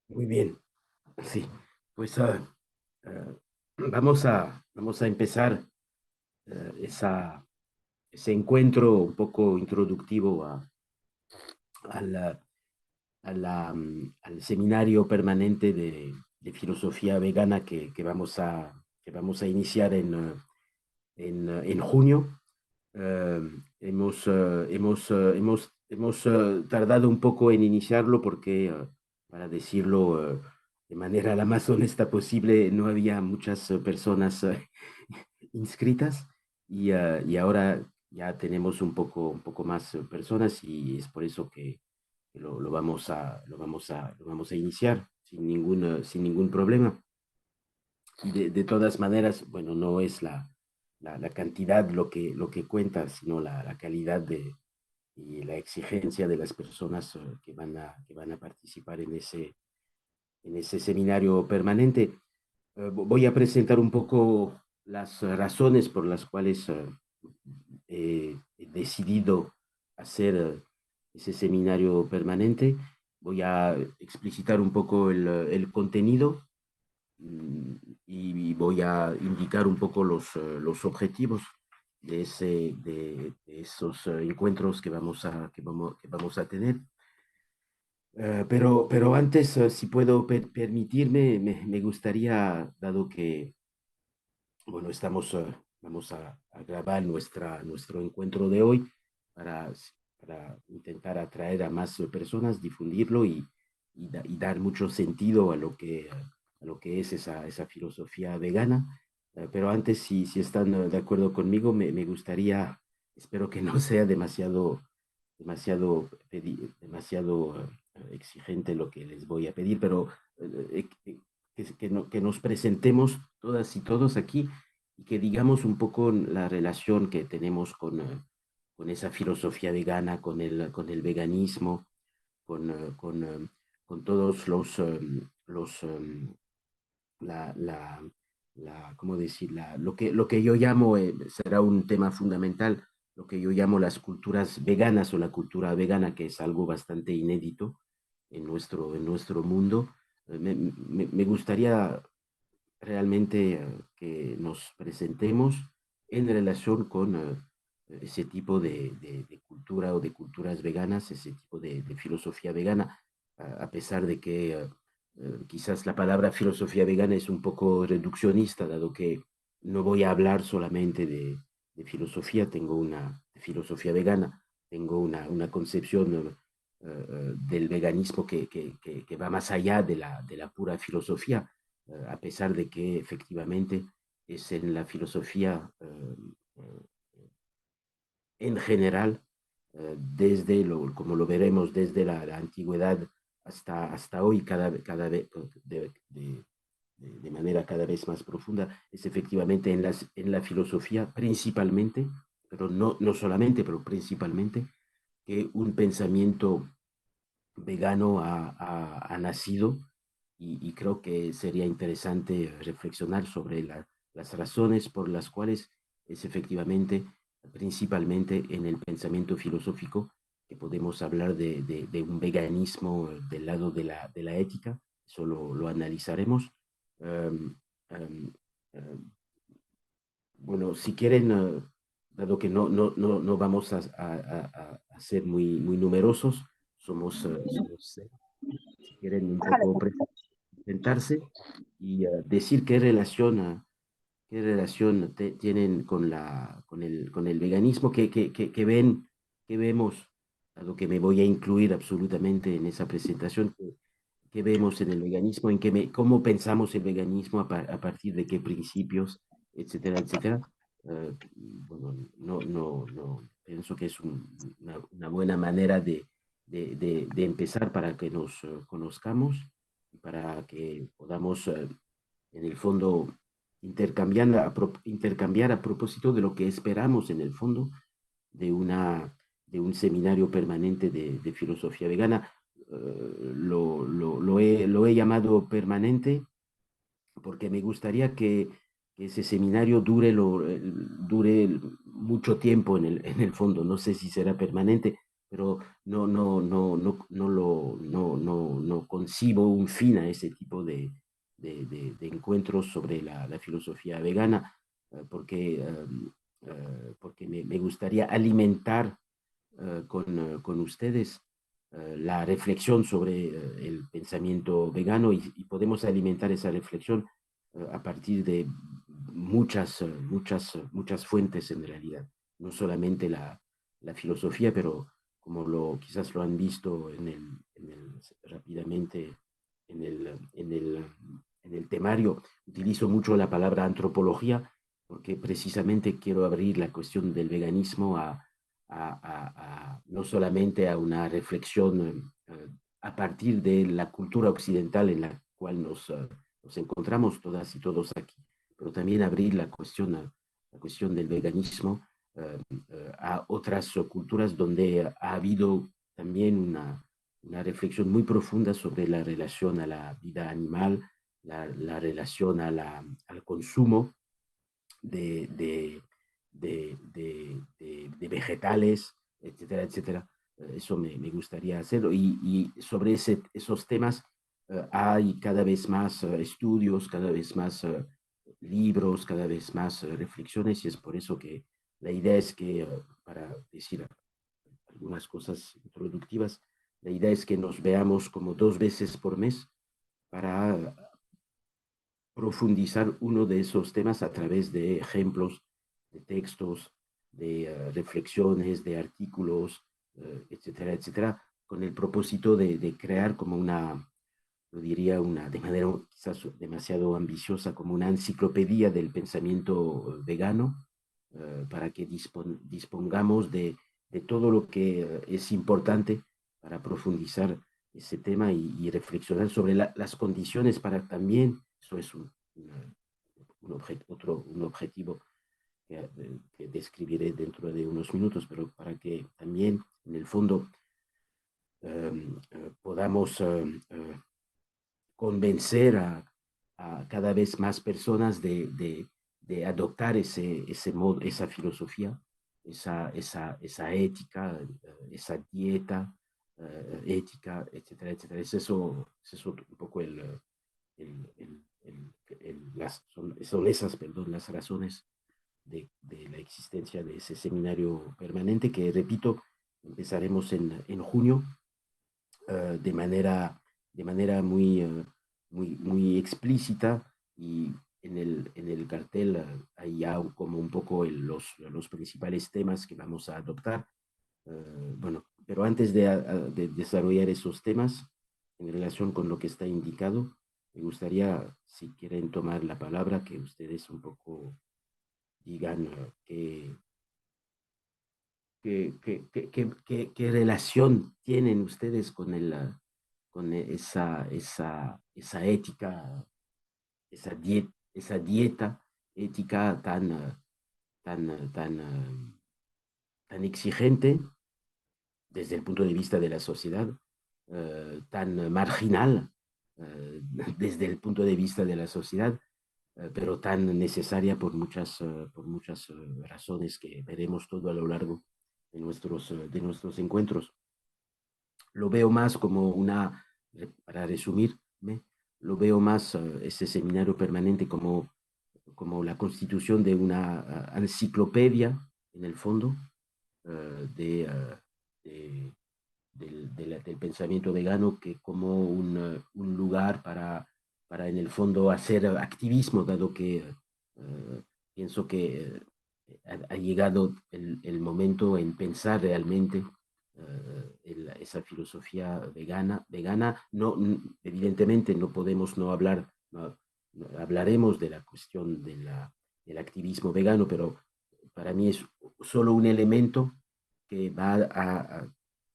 Muy bien, sí. Pues ah, vamos a empezar ese encuentro un poco introductivo al, al seminario permanente de filosofía vegana que vamos a iniciar en junio. Eh, hemos tardado un poco en iniciarlo porque, para decirlo de manera la más honesta posible, no había muchas personas inscritas y ahora ya tenemos un poco más personas y es por eso que lo vamos a iniciar sin ningún problema. Y de todas maneras, bueno, no es la cantidad lo que cuenta, sino la calidad y la exigencia de las personas que van a participar en ese seminario permanente. Voy a presentar un poco las razones por las cuales he decidido hacer ese seminario permanente. Voy a explicitar un poco el contenido mm, y voy a indicar un poco los objetivos de esos encuentros que vamos a tener. Pero antes, si puedo permitirme, me gustaría, dado que, bueno, vamos a grabar nuestro encuentro de hoy para, para intentar atraer a más personas, difundirlo y dar mucho sentido a lo que es esa filosofía vegana. Pero antes, si están de acuerdo conmigo, me gustaría, espero que no sea demasiado exigente lo que les voy a pedir, pero que nos presentemos todas y todos aquí y que digamos un poco la relación que tenemos con esa filosofía vegana, con el veganismo, con todos la, la, ¿cómo decir? Lo que yo llamo, será un tema fundamental, lo que yo llamo las culturas veganas o la cultura vegana, que es algo bastante inédito en nuestro mundo. Me gustaría realmente que nos presentemos en relación con ese tipo de cultura o de culturas veganas, ese tipo de filosofía vegana, a pesar de que quizás la palabra filosofía vegana es un poco reduccionista, dado que no voy a hablar solamente de filosofía, tengo una filosofía vegana, tengo una concepción del veganismo que va más allá de la pura filosofía, a pesar de que efectivamente es en la filosofía en general, como lo veremos, desde la antigüedad hasta hoy, cada vez de manera cada vez más profunda, es efectivamente en la filosofía principalmente, pero no solamente, pero principalmente, que un pensamiento vegano ha nacido y creo que sería interesante reflexionar sobre las razones por las cuales es efectivamente, principalmente en el pensamiento filosófico, que podemos hablar de un veganismo del lado de la ética. Eso lo analizaremos. Um, um, um, bueno, si quieren, dado que no vamos a ser muy numerosos, somos seis. Si quieren un poco presentarse y decir qué relación tienen con con el veganismo, qué vemos, a lo que me voy a incluir absolutamente en esa presentación, qué vemos en el veganismo, cómo pensamos el veganismo a partir de qué principios, etcétera, etcétera. Bueno, no, pienso que es una buena manera de empezar para que nos conozcamos y para que podamos, en el fondo, intercambiar a propósito de lo que esperamos en el fondo de, de un seminario permanente de filosofía vegana. Lo he llamado permanente porque me gustaría que ese seminario dure mucho tiempo en en el fondo. No sé si será permanente, pero no concibo un fin a ese tipo de encuentros sobre la filosofía vegana, porque me gustaría alimentar con ustedes la reflexión sobre el pensamiento vegano y podemos alimentar esa reflexión a partir de muchas fuentes en realidad, no solamente la filosofía, pero como quizás lo han visto rápidamente en el temario, utilizo mucho la palabra antropología porque precisamente quiero abrir la cuestión del veganismo no solamente a una reflexión a partir de la cultura occidental en la cual nos encontramos todas y todos aquí, pero también abrir la cuestión del veganismo a otras culturas donde ha habido también una reflexión muy profunda sobre la relación a la vida animal, la relación al consumo de, de, de vegetales, etcétera, etcétera. Eso me gustaría hacerlo. Y sobre esos temas hay cada vez más estudios, cada vez más libros, cada vez más reflexiones, y es por eso que la idea es que, para decir algunas cosas introductivas, la idea es que nos veamos como 2 veces por mes para profundizar uno de esos temas a través de ejemplos, de textos, de reflexiones, de artículos, etcétera, etcétera, con el propósito de crear como lo diría de manera quizás demasiado ambiciosa, como una enciclopedia del pensamiento vegano, para que dispongamos de todo lo que es importante para profundizar ese tema y reflexionar sobre las condiciones para también, eso es un objetivo que describiré dentro de unos minutos, pero para que también en el fondo podamos convencer a cada vez más personas de adoptar ese modo, esa filosofía, esa ética, esa dieta ética, etcétera, etcétera. Es eso un poco son esas, perdón, las razones de la existencia de ese seminario permanente que, repito, empezaremos en junio de manera muy explícita, y en el cartel hay ya como un poco los principales temas que vamos a adoptar. Bueno, pero antes de desarrollar esos temas en relación con lo que está indicado, me gustaría, si quieren tomar la palabra, que ustedes un poco digan qué relación tienen ustedes con esa ética, esa dieta ética tan exigente desde el punto de vista de la sociedad, tan marginal desde el punto de vista de la sociedad, pero tan necesaria por muchas razones que veremos todo a lo largo de nuestros encuentros. Lo veo más como para resumirme, lo veo más ese seminario permanente como la constitución de una enciclopedia, en el fondo, de, del pensamiento vegano, que como un lugar para en el fondo hacer activismo, dado que pienso que ha llegado el momento en pensar realmente esa filosofía vegana. No, evidentemente no podemos no hablar, no hablaremos de la cuestión del activismo vegano, pero para mí es solo un elemento que va a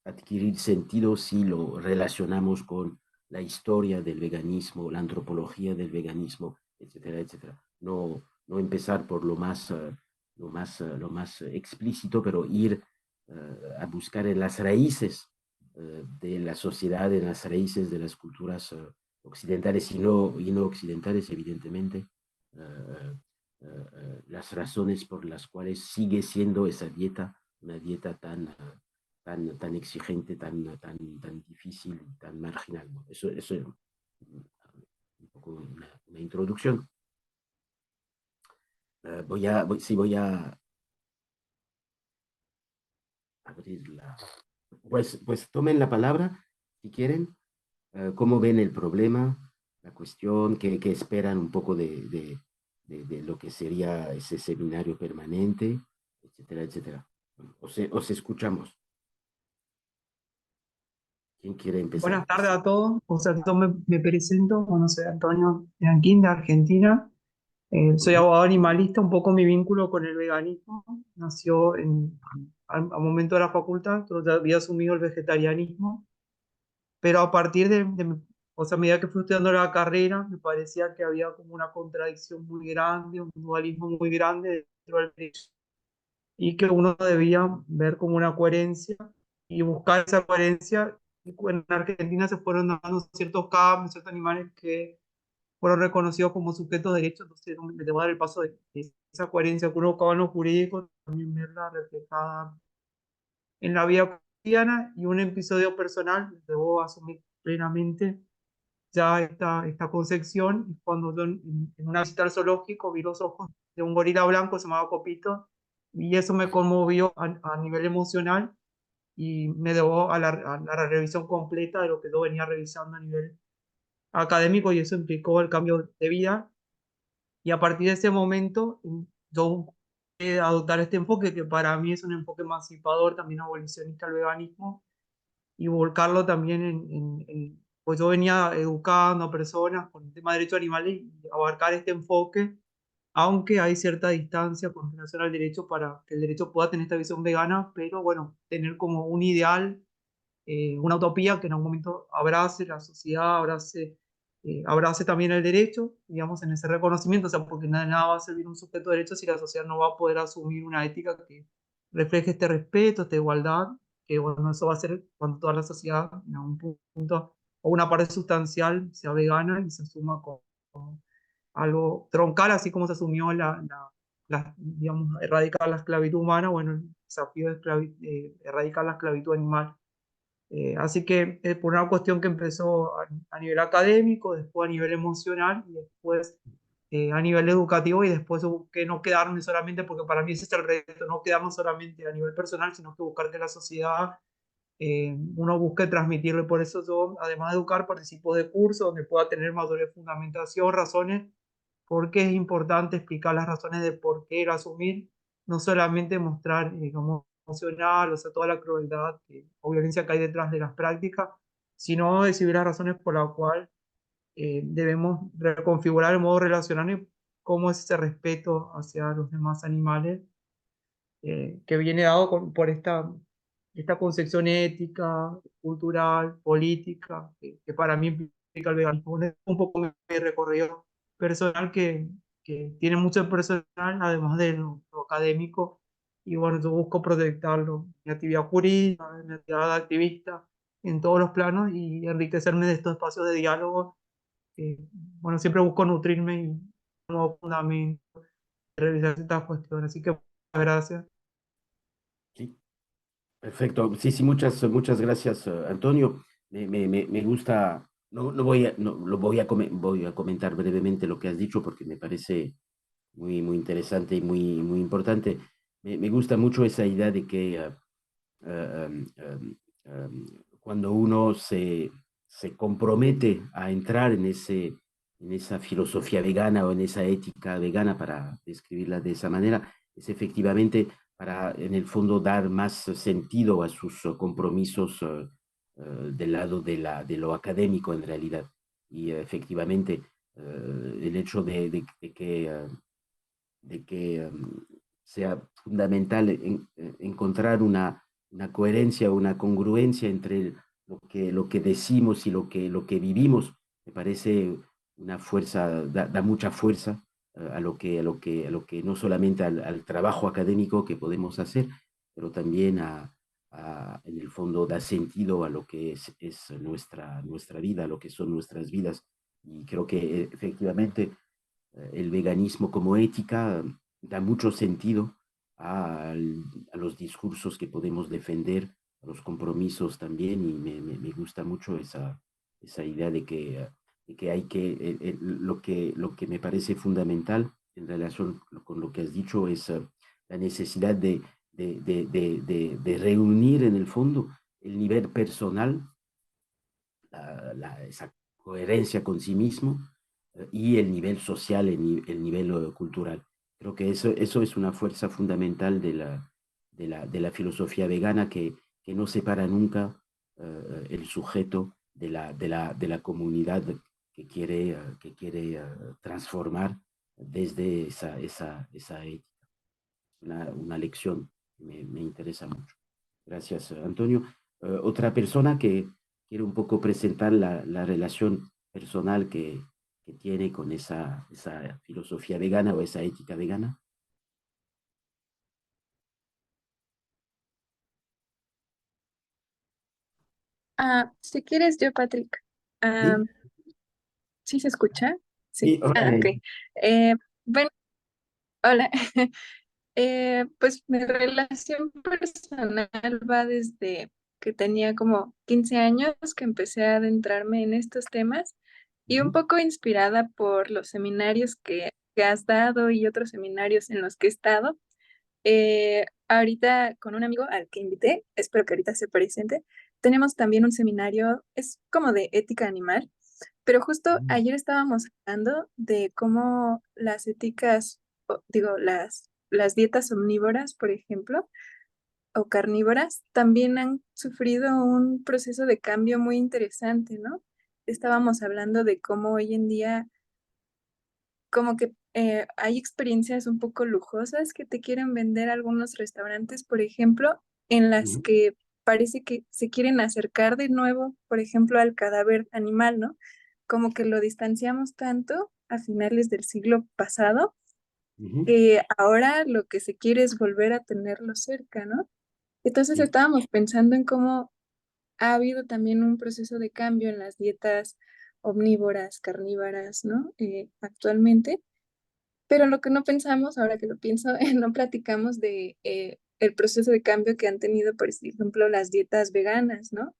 adquirir sentido si lo relacionamos con la historia del veganismo, la antropología del veganismo, etcétera, etcétera. No empezar por lo más explícito, pero ir a buscar en las raíces de la sociedad, en las raíces de las culturas occidentales y no occidentales, evidentemente, las razones por las cuales sigue siendo esa dieta una dieta tan exigente, tan difícil y tan marginal, ¿no? Eso es un poco una introducción. Sí, voy a abrirla. Pues tomen la palabra si quieren. ¿Cómo ven el problema, la cuestión, qué esperan un poco de lo que sería ese seminario permanente, etcétera, etcétera? Os escuchamos. ¿Quién quiere empezar? Buenas tardes a todos. O sea, yo me presento. Bueno, soy Antonio Bianchín de Argentina. Soy Ujú. abogado animalista. Un poco mi vínculo con el veganismo nació al momento de la facultad. Yo ya había asumido el vegetarianismo, pero a partir o sea, a medida que fui estudiando la carrera, me parecía que había como una contradicción muy grande, un dualismo muy grande dentro del derecho y que uno debía ver como una coherencia y buscar esa coherencia. Y en Argentina se fueron dando ciertos cambios, ciertos animales que fueron reconocidos como sujetos de derechos, entonces me debo dar el paso de esa coherencia que uno buscaba en lo jurídico, también verla reflejada en la vida cotidiana y un episodio personal, debo asumir plenamente ya esta concepción, y cuando yo en una visita al zoológico vi los ojos de un gorila blanco, se llamaba Copito, y eso me conmovió a nivel emocional y me llevó a la revisión completa de lo que yo venía revisando a nivel académico, y eso implicó el cambio de vida. Y a partir de ese momento yo pude adoptar este enfoque, que para mí es un enfoque emancipador, también abolicionista al veganismo, y volcarlo también pues yo venía educando a personas con el tema de derechos animales y abarcar este enfoque, aunque hay cierta distancia con relación al derecho para que el derecho pueda tener esta visión vegana, pero bueno, tener como un ideal, una utopía que en algún momento abrace la sociedad, abrace también el derecho, digamos, en ese reconocimiento, o sea, porque nada va a servir un sujeto de derecho si la sociedad no va a poder asumir una ética que refleje este respeto, esta igualdad, que bueno, eso va a ser cuando toda la sociedad en algún punto o una parte sustancial sea vegana y se asuma como algo troncal, así como se asumió digamos, erradicar la esclavitud humana, bueno, el desafío de erradicar la esclavitud animal. Así que por una cuestión que empezó a nivel académico, después a nivel emocional y después a nivel educativo, y después busqué no quedarme solamente, porque para mí ese es el reto, no quedarnos solamente a nivel personal, sino que buscar que la sociedad, uno busque transmitirle. Por eso yo, además de educar, participo de cursos donde pueda tener mayor fundamentación, razones, porque es importante explicar las razones de por qué el asumir, no solamente mostrar como emocional, o sea, toda la crueldad o violencia que hay detrás de las prácticas, sino decir las razones por las cuales debemos reconfigurar el modo de relacionarnos y cómo es ese respeto hacia los demás animales, que viene dado por esta concepción ética, cultural, política, que para mí implica el veganismo. Es un poco mi recorrido personal que tiene mucho personal, además de lo académico, y bueno, yo busco proyectarlo, mi actividad jurídica, mi actividad activista, en todos los planos, y enriquecerme de estos espacios de diálogo. Bueno, siempre busco nutrirme y como fundamento, revisar estas cuestiones. Así que muchas gracias. Sí, perfecto. Sí, sí, muchas gracias, Antonio. Me gusta, lo voy a comentar brevemente lo que has dicho porque me parece muy interesante y muy importante. Me gusta mucho esa idea de que cuando uno se compromete a entrar en esa filosofía vegana o en esa ética vegana, para describirla de esa manera, es efectivamente para, en el fondo, dar más sentido a sus compromisos del lado de lo académico en realidad. Y efectivamente, el hecho de que sea fundamental encontrar una coherencia, una congruencia entre lo que decimos y lo que vivimos, me parece una fuerza, da mucha fuerza a lo que no solamente al trabajo académico que podemos hacer, pero también en el fondo da sentido a lo que es nuestra vida, a lo que son nuestras vidas. Y creo que efectivamente el veganismo como ética da mucho sentido a, a los discursos que podemos defender a los compromisos también, y me gusta mucho esa idea de que hay que, lo que me parece fundamental en relación con lo que has dicho es la necesidad de reunir en el fondo el nivel personal, esa coherencia con sí mismo, y el nivel social, el nivel cultural. Creo que eso es una fuerza fundamental de la filosofía vegana que no separa nunca el sujeto de la comunidad que quiere transformar desde esa ética. Una lección que me interesa mucho. Gracias, Antonio. Otra persona que quiere un poco presentar la relación personal que tiene con esa filosofía vegana o esa ética vegana. Si quieres yo, Patrick. Ah, Sí, ¿Sí se escucha? Sí. sí, hola, Ok. Eh, bueno, hola. Pues mi relación personal va desde que tenía como 15 años que empecé a adentrarme en estos temas y un Ujú, poco inspirada por los seminarios que has dado y otros seminarios en los que he estado. Ahorita con un amigo al que invité, espero que ahorita se presente, tenemos también un seminario, es como de ética animal, pero justo ujú, ayer estábamos hablando de cómo las éticas, digo, las dietas omnívoras, por ejemplo, o carnívoras, también han sufrido un proceso de cambio muy interesante, ¿no? Estábamos hablando de cómo hoy en día como que hay experiencias un poco lujosas que te quieren vender algunos restaurantes, por ejemplo, en las ujú, que parece que se quieren acercar de nuevo, por ejemplo, al cadáver animal, ¿no? Como que lo distanciamos tanto a finales del siglo pasado ujú. que ahora lo que se quiere es volver a tenerlo cerca, ¿no? Entonces Sí, estábamos pensando en cómo ha habido también un proceso de cambio en las dietas omnívoras, carnívoras, ¿no? Actualmente. Pero lo que no pensamos, ahora que lo pienso, no platicamos de el proceso de cambio que han tenido, por ejemplo, las dietas veganas, ¿no?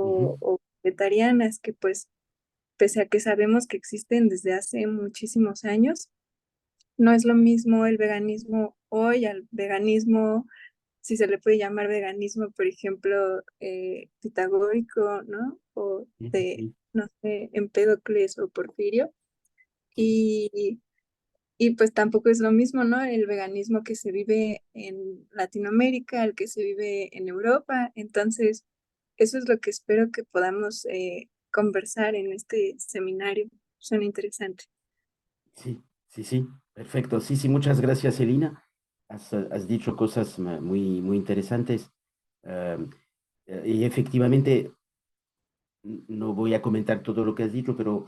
ujú, O vegetarianas, que pues, pese a que sabemos que existen desde hace muchísimos años, no es lo mismo el veganismo hoy al veganismo, si se le puede llamar veganismo, por ejemplo, pitagórico, ¿no? O sí, de, sí, no sé, Empédocles o Porfirio. sí, Y Y pues tampoco es lo mismo, ¿no? El veganismo que se vive en Latinoamérica, el que se vive en Europa. Entonces, eso es lo que espero que podamos conversar en este seminario. Suena interesante. sí, sí, sí, perfecto. Sí, sí, muchas gracias, Elina. Has dicho cosas muy interesantes. Um, y efectivamente, no voy a comentar todo lo que has dicho, pero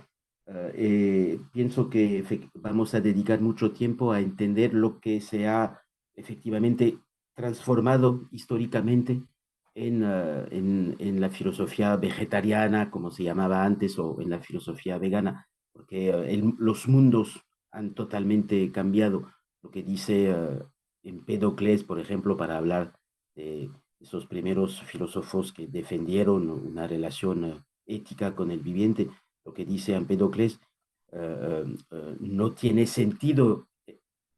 pienso que vamos a dedicar mucho tiempo a entender lo que se ha efectivamente transformado históricamente en la filosofía vegetariana, como se llamaba antes, o en la filosofía vegana, porque los mundos han totalmente cambiado. Lo que dice Empédocles, por ejemplo, para hablar de esos primeros filósofos que defendieron una relación ética con el viviente, lo que dice Empédocles, no tiene sentido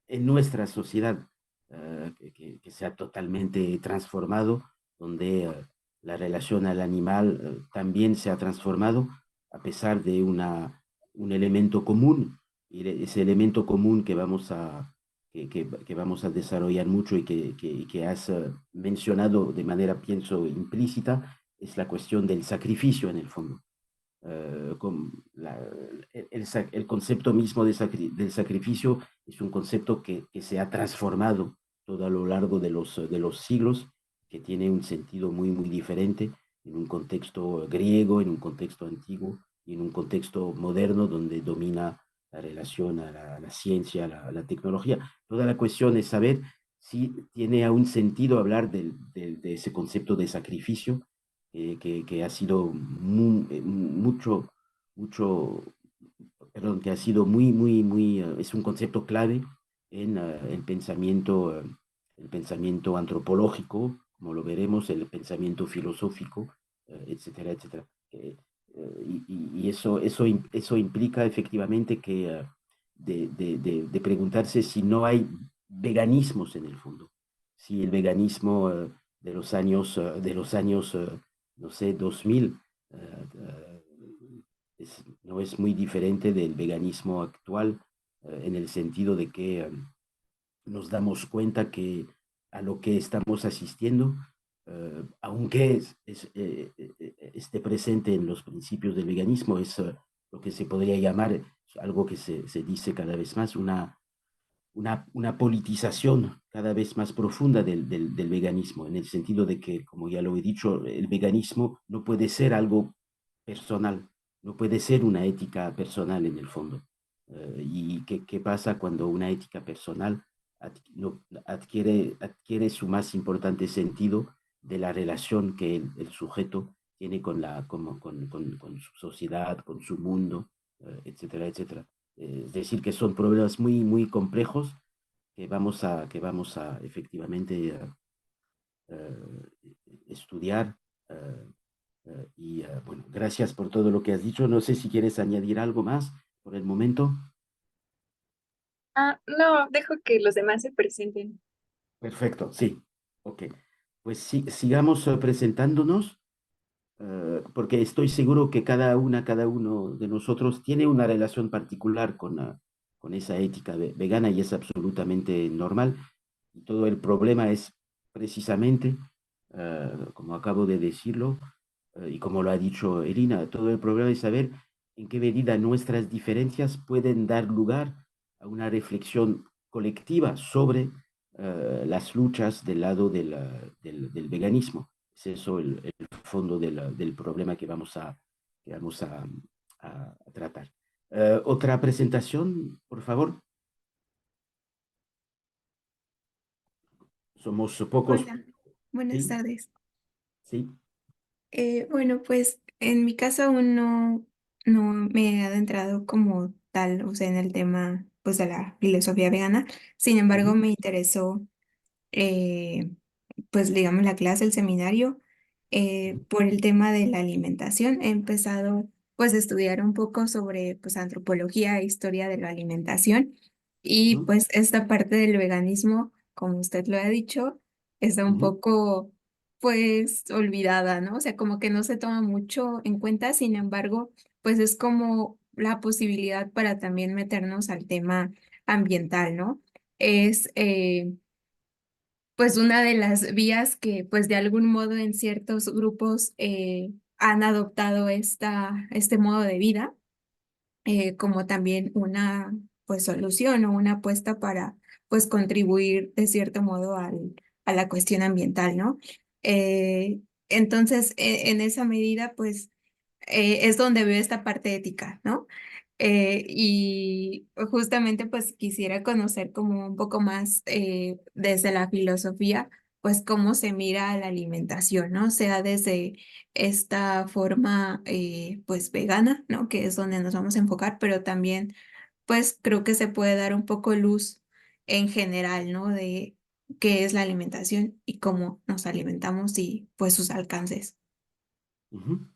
en nuestra sociedad que se ha totalmente transformado, donde la relación al animal también se ha transformado a pesar de un elemento común, y ese elemento común que vamos a desarrollar mucho y que has mencionado de manera, pienso, implícita, es la cuestión del sacrificio en el fondo. Con el concepto mismo del sacrificio es un concepto que se ha transformado todo a lo largo de los siglos, que tiene un sentido muy diferente en un contexto griego, en un contexto antiguo y en un contexto moderno donde domina la relación a la ciencia, a la tecnología. Toda la cuestión es saber si tiene aún sentido hablar de ese concepto de sacrificio que ha sido mucho, perdón, que ha sido es un concepto clave en el pensamiento antropológico, como lo veremos, el pensamiento filosófico, etcétera, etcétera. Y eso implica efectivamente que de preguntarse si no hay veganismos en el fondo, si el veganismo de los años no sé, 2000 no es muy diferente del veganismo actual, en el sentido de que nos damos cuenta que a lo que estamos asistiendo, aunque esté presente en los principios del veganismo, es lo que se podría llamar, algo que se dice cada vez más, una politización cada vez más profunda del veganismo, en el sentido de que, como ya lo he dicho, el veganismo no puede ser algo personal, no puede ser una ética personal en el fondo. ¿Y qué pasa cuando una ética personal adquiere su más importante sentido de la relación que el sujeto tiene con su sociedad, con su mundo, etcétera, etcétera? Es decir, que son problemas muy, muy complejos que vamos a efectivamente estudiar. Uh, bueno, gracias por todo lo que has dicho. No sé si quieres añadir algo más por el momento. Ah, no, dejo que los demás se presenten. Perfecto, sí. Ok. Pues sí, sigamos presentándonos, porque estoy seguro que cada uno de nosotros tiene una relación particular con esa ética vegana y es absolutamente normal. Y todo el problema es precisamente, como acabo de decirlo, y como lo ha dicho Irina, todo el problema es saber en qué medida nuestras diferencias pueden dar lugar a una reflexión colectiva sobre las luchas del lado del veganismo. Es eso el fondo del problema que vamos a tratar. Otra presentación, por favor. Somos pocos. Hola, buenas Sí, tardes. sí. Bueno, pues en mi caso aún no me he adentrado como tal, o sea, en el tema pues de la filosofía vegana. Sin embargo, Ujú, me interesó eh, pues digamos la clase, el seminario, ujú, por el tema de la alimentación. He empezado pues a estudiar un poco sobre pues antropología e historia de la alimentación y ujú, pues esta parte del veganismo, como usted lo ha dicho, está un ujú, poco pues olvidada, ¿no? O sea, como que no se toma mucho en cuenta, sin embargo, pues es como la posibilidad para también meternos al tema ambiental, ¿no? Es pues una de las vías que pues de algún modo en ciertos grupos han adoptado este modo de vida como también una pues solución o una apuesta para pues contribuir de cierto modo a la cuestión ambiental, ¿no? Eh, entonces, en esa medida, pues es donde veo esta parte ética, ¿no? Y justamente pues quisiera conocer como un poco más desde la filosofía, pues cómo se mira a la alimentación, ¿no? Sea desde esta forma pues vegana, ¿no? Que es donde nos vamos a enfocar, pero también pues creo que se puede dar un poco luz en general, ¿no? De qué es la alimentación y cómo nos alimentamos y pues sus alcances. ujú.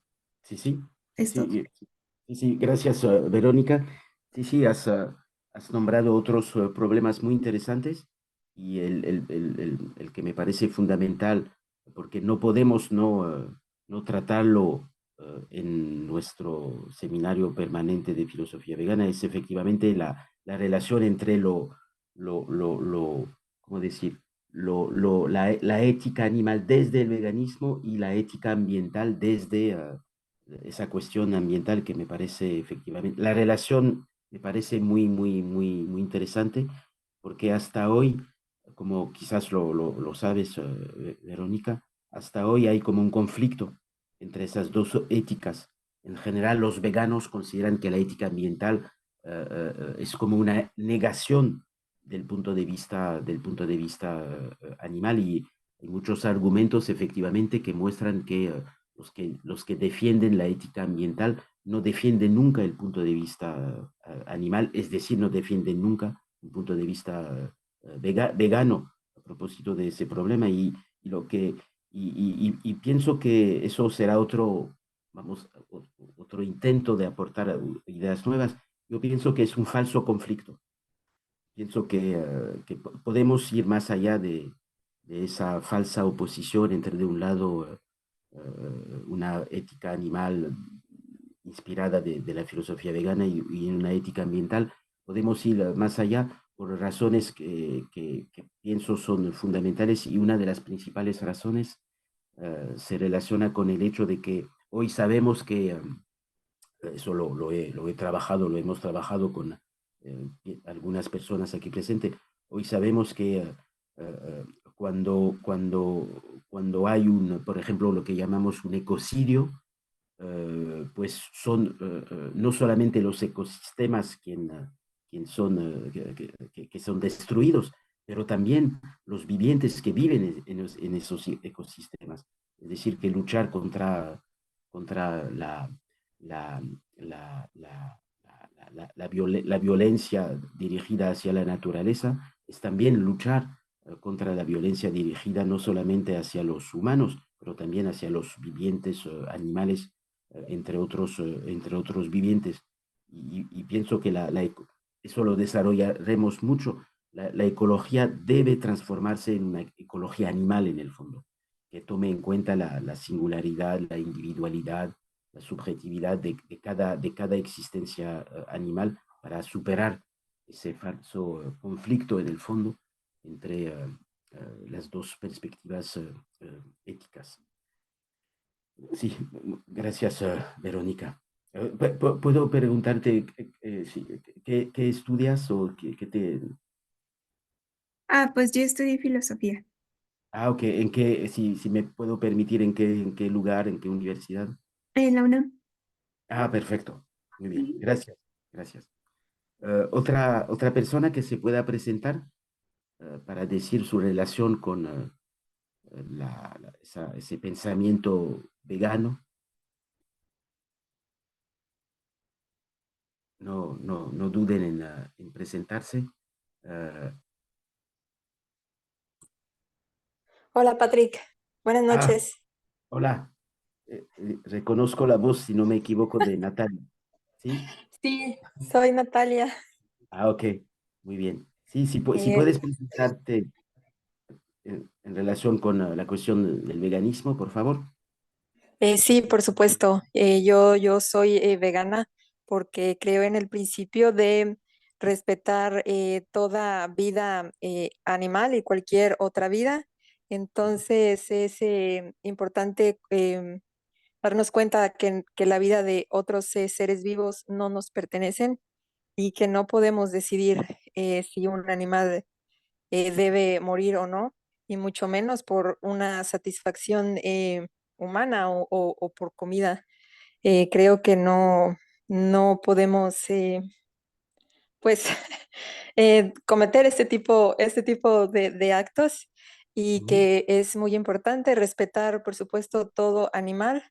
Sí, sí, sí, ¿Esto? sí, sí, sí, gracias, Verónica. Sí, sí, has nombrado otros problemas muy interesantes y el que me parece fundamental, porque no podemos no tratarlo en nuestro seminario permanente de filosofía vegana, es efectivamente la relación entre ¿cómo decir? La ética animal desde el veganismo y la ética ambiental desde esa cuestión ambiental que me parece efectivamente, la relación me parece muy, muy, muy, muy interesante, porque hasta hoy, como quizás lo sabes, Verónica, hasta hoy hay como un conflicto entre esas dos éticas. En general, los veganos consideran que la ética ambiental es como una negación del punto de vista animal y hay muchos argumentos efectivamente que muestran que los que defienden la ética ambiental no defienden nunca el punto de vista animal, es decir, no defienden nunca un punto de vista vegano a propósito de ese problema y lo que y pienso que eso será otro intento de aportar ideas nuevas. Yo pienso que es un falso conflicto. Pienso que podemos ir más allá de esa falsa oposición entre, de un lado, una ética animal inspirada de la filosofía vegana y una ética ambiental. Podemos ir más allá por razones que pienso son fundamentales, y una de las principales razones se relaciona con el hecho de que hoy sabemos que eso lo he trabajado, lo hemos trabajado con algunas personas aquí presentes. Hoy sabemos que cuando hay por ejemplo, lo que llamamos un ecocidio, pues son no solamente los ecosistemas quien son, que son destruidos, pero también los vivientes que viven en esos ecosistemas. Es decir, que luchar contra la, la violencia dirigida hacia la naturaleza es también luchar contra la violencia dirigida no solamente hacia los humanos, pero también hacia los vivientes animales, entre otros vivientes. Y pienso que eso lo desarrollaremos mucho. La ecología debe transformarse en una ecología animal en el fondo, que tome en cuenta la singularidad, la individualidad, la subjetividad de cada existencia animal, para superar ese falso conflicto en el fondo entre las dos perspectivas éticas. Sí, gracias, Verónica. ¿Puedo preguntarte qué estudias o qué te... Ah, pues yo estudié filosofía Ah, ok, si me puedo permitir, en qué lugar, en qué universidad? en la UNAM. Ah, perfecto. Muy bien, Ujú. gracias, gracias. Otra persona que se pueda presentar para decir su relación con ese pensamiento vegano. No duden en presentarse. Uh, Hola Patrick, buenas ah, noches. Hola. Reconozco la voz, si no me equivoco, de Natalia. ¿Sí? Sí, soy Natalia. Ah, ok. Muy bien. Sí, si Eh, puedes presentarte en relación con la cuestión del veganismo, por favor. sí, por supuesto. Yo soy vegana porque creo en el principio de respetar toda vida animal y cualquier otra vida. Entonces es importante darnos cuenta que la vida de otros seres vivos no nos pertenecen y que no podemos decidir si un animal debe morir o no, y mucho menos por una satisfacción humana o por comida. Creo que no podemos pues cometer este tipo de actos, y Ujú. que es muy importante respetar, por supuesto, todo animal,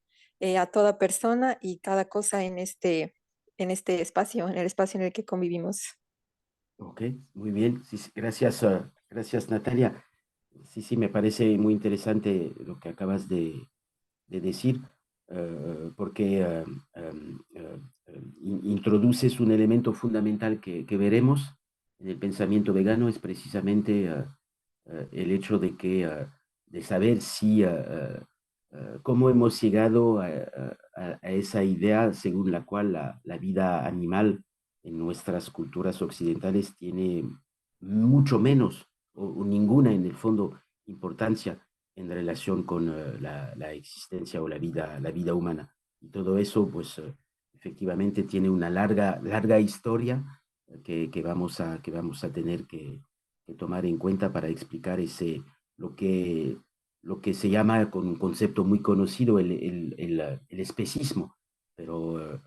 a toda persona y cada cosa en este espacio, en el espacio en el que convivimos. Ok, muy bien. Sí, sí, gracias, gracias, Natalia. Sí, sí, me parece muy interesante lo que acabas de decir, porque introduces un elemento fundamental que veremos en el pensamiento vegano, es precisamente el hecho de saber cómo hemos llegado a esa idea según la cual la vida animal en nuestras culturas occidentales tiene mucho menos o ninguna, en el fondo, importancia en relación con la existencia o la vida humana. Y todo eso, pues, efectivamente tiene una larga historia que vamos a tener que tomar en cuenta para explicar lo que, lo que se llama, con un concepto muy conocido, el especismo. Pero,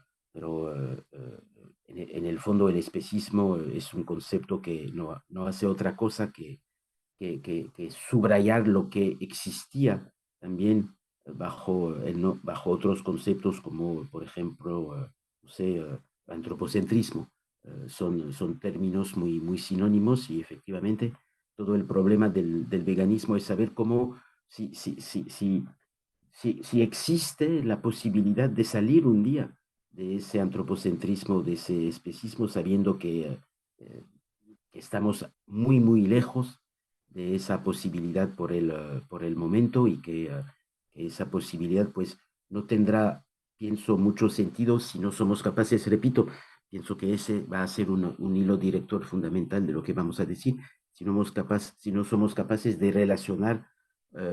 en el fondo, el especismo es un concepto que no hace otra cosa que subrayar lo que existía también bajo otros conceptos, como por ejemplo, no sé, antropocentrismo. Son términos muy sinónimos, y efectivamente todo el problema del veganismo es saber cómo si existe la posibilidad de salir un día de ese antropocentrismo, de ese especismo, sabiendo eh, que estamos muy, muy lejos de esa posibilidad por el momento y que esa posibilidad pues no tendrá, pienso, mucho sentido si no somos capaces, repito, pienso que ese va a ser un hilo director fundamental de lo que vamos a decir, si no somos capaces de relacionar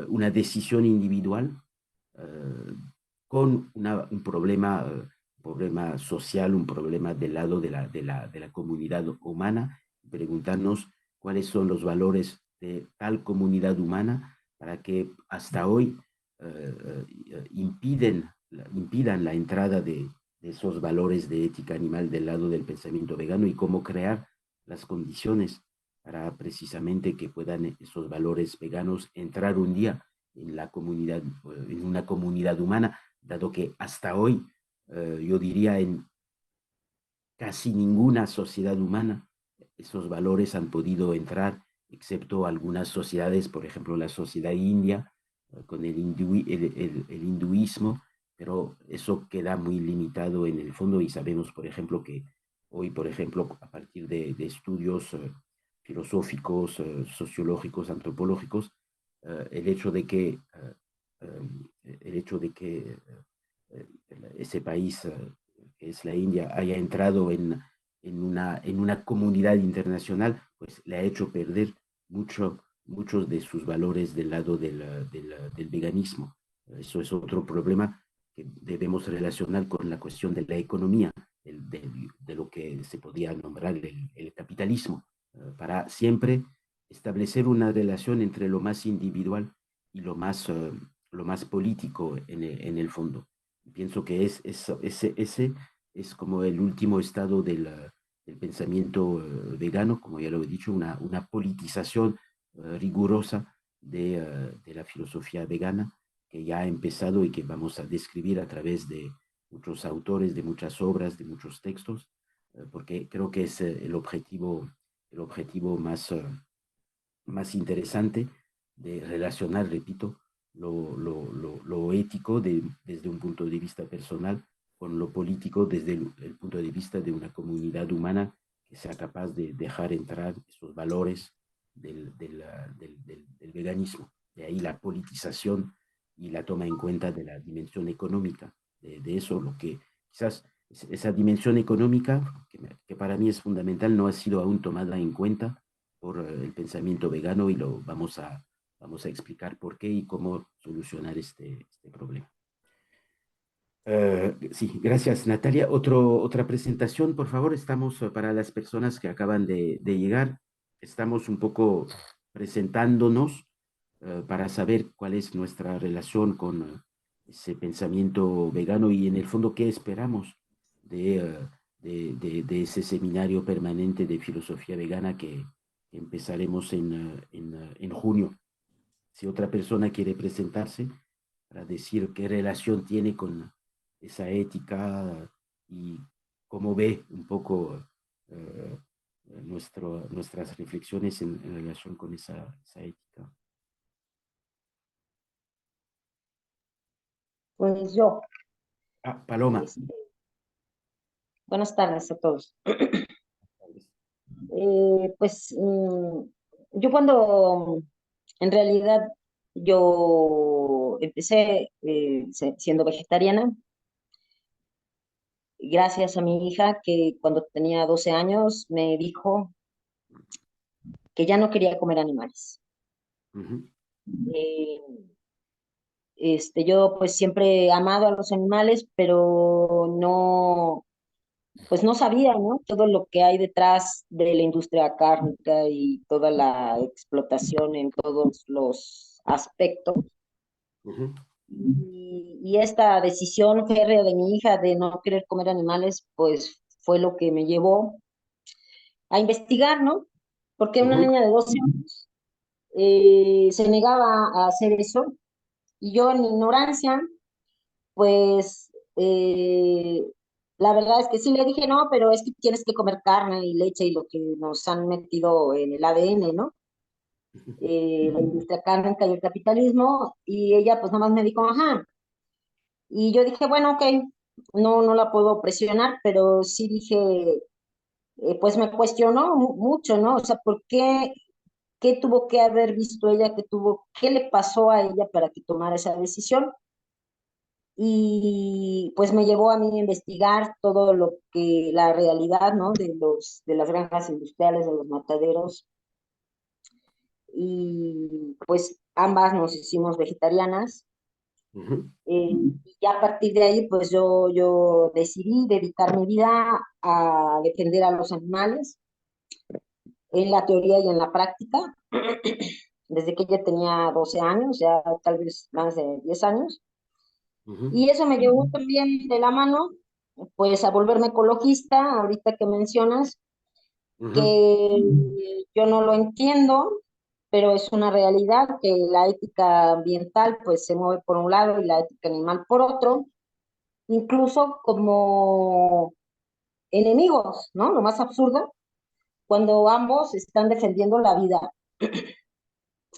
una decisión individual con problema social, un problema del lado de la comunidad humana, preguntarnos cuáles son los valores de tal comunidad humana para que hasta hoy impidan la entrada de esos valores de ética animal del lado del pensamiento vegano y cómo crear las condiciones para precisamente que puedan esos valores veganos entrar un día en la comunidad, en una comunidad humana, dado que hasta hoy, yo diría, en casi ninguna sociedad humana esos valores han podido entrar, excepto algunas sociedades, por ejemplo, la sociedad india, con el hinduismo, pero eso queda muy limitado en el fondo y sabemos, por ejemplo, que hoy, por ejemplo, a partir de estudios filosóficos, sociológicos, antropológicos, el hecho de que ese país, que es la India, haya entrado en una comunidad internacional, pues le ha hecho perder muchos de sus valores del lado del veganismo. Eso es otro problema que debemos relacionar con la cuestión de la economía, de lo que se podía nombrar el capitalismo, para siempre establecer una relación entre lo más individual y lo más político en el fondo. Pienso que ese es como el último estado del pensamiento vegano, como ya lo he dicho, una politización rigurosa de la filosofía vegana que ya ha empezado y que vamos a describir a través de muchos autores, de muchas obras, de muchos textos, porque creo que es el objetivo más interesante de relacionar, repito, lo ético desde un punto de vista personal con lo político desde el punto de vista de una comunidad humana que sea capaz de dejar entrar esos valores del veganismo. De ahí la politización y la toma en cuenta de la dimensión económica de eso, lo que quizás esa dimensión económica, que para mí es fundamental, no ha sido aún tomada en cuenta por el pensamiento vegano y vamos a explicar por qué y cómo solucionar este problema. Sí, gracias Natalia. Otra presentación, por favor. Estamos para las personas que acaban de llegar. Estamos un poco presentándonos para saber cuál es nuestra relación con ese pensamiento vegano y en el fondo qué esperamos de ese seminario permanente de filosofía vegana que empezaremos en junio. Si otra persona quiere presentarse para decir qué relación tiene con esa ética y cómo ve un poco nuestras reflexiones en relación con esa ética. Pues yo. Paloma. Buenas tardes a todos. Yo cuando en realidad yo empecé siendo vegetariana, gracias a mi hija que cuando tenía 12 años me dijo que ya no quería comer animales. Uh-huh. Yo pues siempre he amado a los animales, pero no, pues no sabía, ¿no? Todo lo que hay detrás de la industria cárnica y toda la explotación en todos los aspectos. Uh-huh. Y esta decisión férrea de mi hija de no querer comer animales, pues fue lo que me llevó a investigar, ¿no? Porque una niña de 12 años se negaba a hacer eso y yo en ignorancia, pues la verdad es que sí le dije, no, pero es que tienes que comer carne y leche y lo que nos han metido en el ADN, ¿no? la industria cárnica y el capitalismo, y ella pues nada más me dijo, ajá, y yo dije, bueno, ok, no la puedo presionar, pero sí dije, pues me cuestionó mucho, ¿no? O sea, ¿por qué? ¿Qué tuvo que haber visto ella? ¿Qué le pasó a ella para que tomara esa decisión? Y pues me llevó a mí a investigar todo lo que, la realidad, ¿no? De las granjas industriales, de los mataderos, y pues ambas nos hicimos vegetarianas. Ujú, Y ya a partir de ahí, pues yo decidí dedicar mi vida a defender a los animales en la teoría y en la práctica, desde que ella tenía 12 años, ya tal vez más de 10 años. ujú, Y eso me llevó también de la mano, pues a volverme ecologista, ahorita que mencionas, ujú, que yo no lo entiendo, pero es una realidad que la ética ambiental pues se mueve por un lado y la ética animal por otro, incluso como enemigos, ¿no? Lo más absurdo, cuando ambos están defendiendo la vida.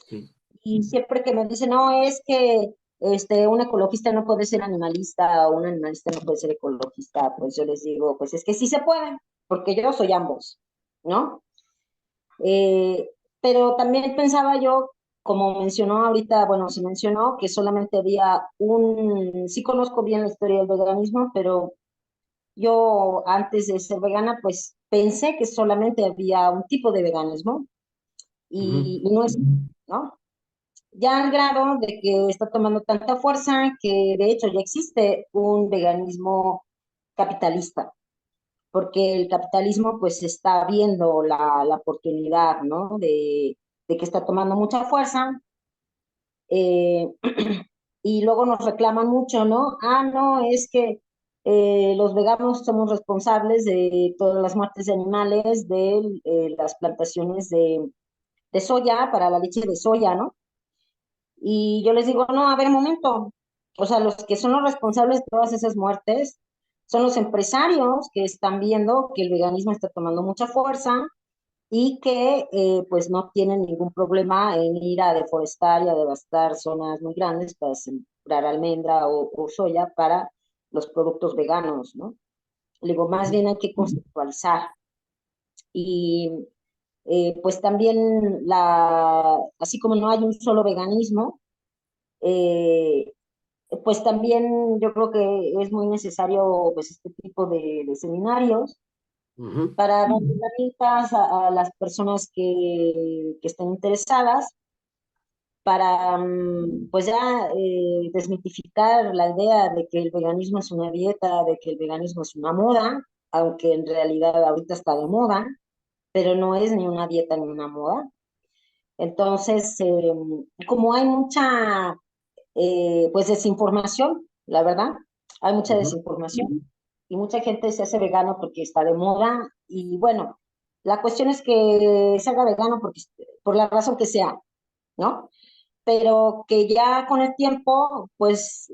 sí, Y siempre que me dicen, no, es que un ecologista no puede ser animalista o un animalista no puede ser ecologista, pues yo les digo, pues es que sí se puede, porque yo soy ambos, ¿no? Eh, pero también pensaba yo, como mencionó ahorita, bueno, se mencionó que solamente había sí conozco bien la historia del veganismo, pero yo antes de ser vegana, pues pensé que solamente había un tipo de veganismo ujú, y no es, ¿no? Ya al grado de que está tomando tanta fuerza que de hecho ya existe un veganismo capitalista, porque el capitalismo pues está viendo la oportunidad, ¿no? De que está tomando mucha fuerza, eh, y luego nos reclaman mucho, ¿no? Ah, no, es que los veganos somos responsables de todas las muertes de animales, de las plantaciones de soya para la leche de soya, ¿no? Y yo les digo, no, a ver, un momento. O sea, los que son los responsables de todas esas muertes son los empresarios que están viendo que el veganismo está tomando mucha fuerza y que pues no tienen ningún problema en ir a deforestar y a devastar zonas muy grandes para sembrar almendra o soya para los productos veganos, ¿no? Le digo, más ujú, bien hay que conceptualizar. Y pues también así como no hay un solo veganismo, eh, pues también yo creo que es muy necesario pues este tipo de seminarios ujú, para dar herramientas a las personas que estén interesadas para pues ya desmitificar la idea de que el veganismo es una dieta, de que el veganismo es una moda, aunque en realidad ahorita está de moda, pero no es ni una dieta ni una moda. Entonces, como hay mucha pues desinformación, la verdad. Hay mucha ujú, desinformación y mucha gente se hace vegano porque está de moda y bueno, la cuestión es que se haga vegano por la razón que sea, ¿no? Pero que ya con el tiempo, pues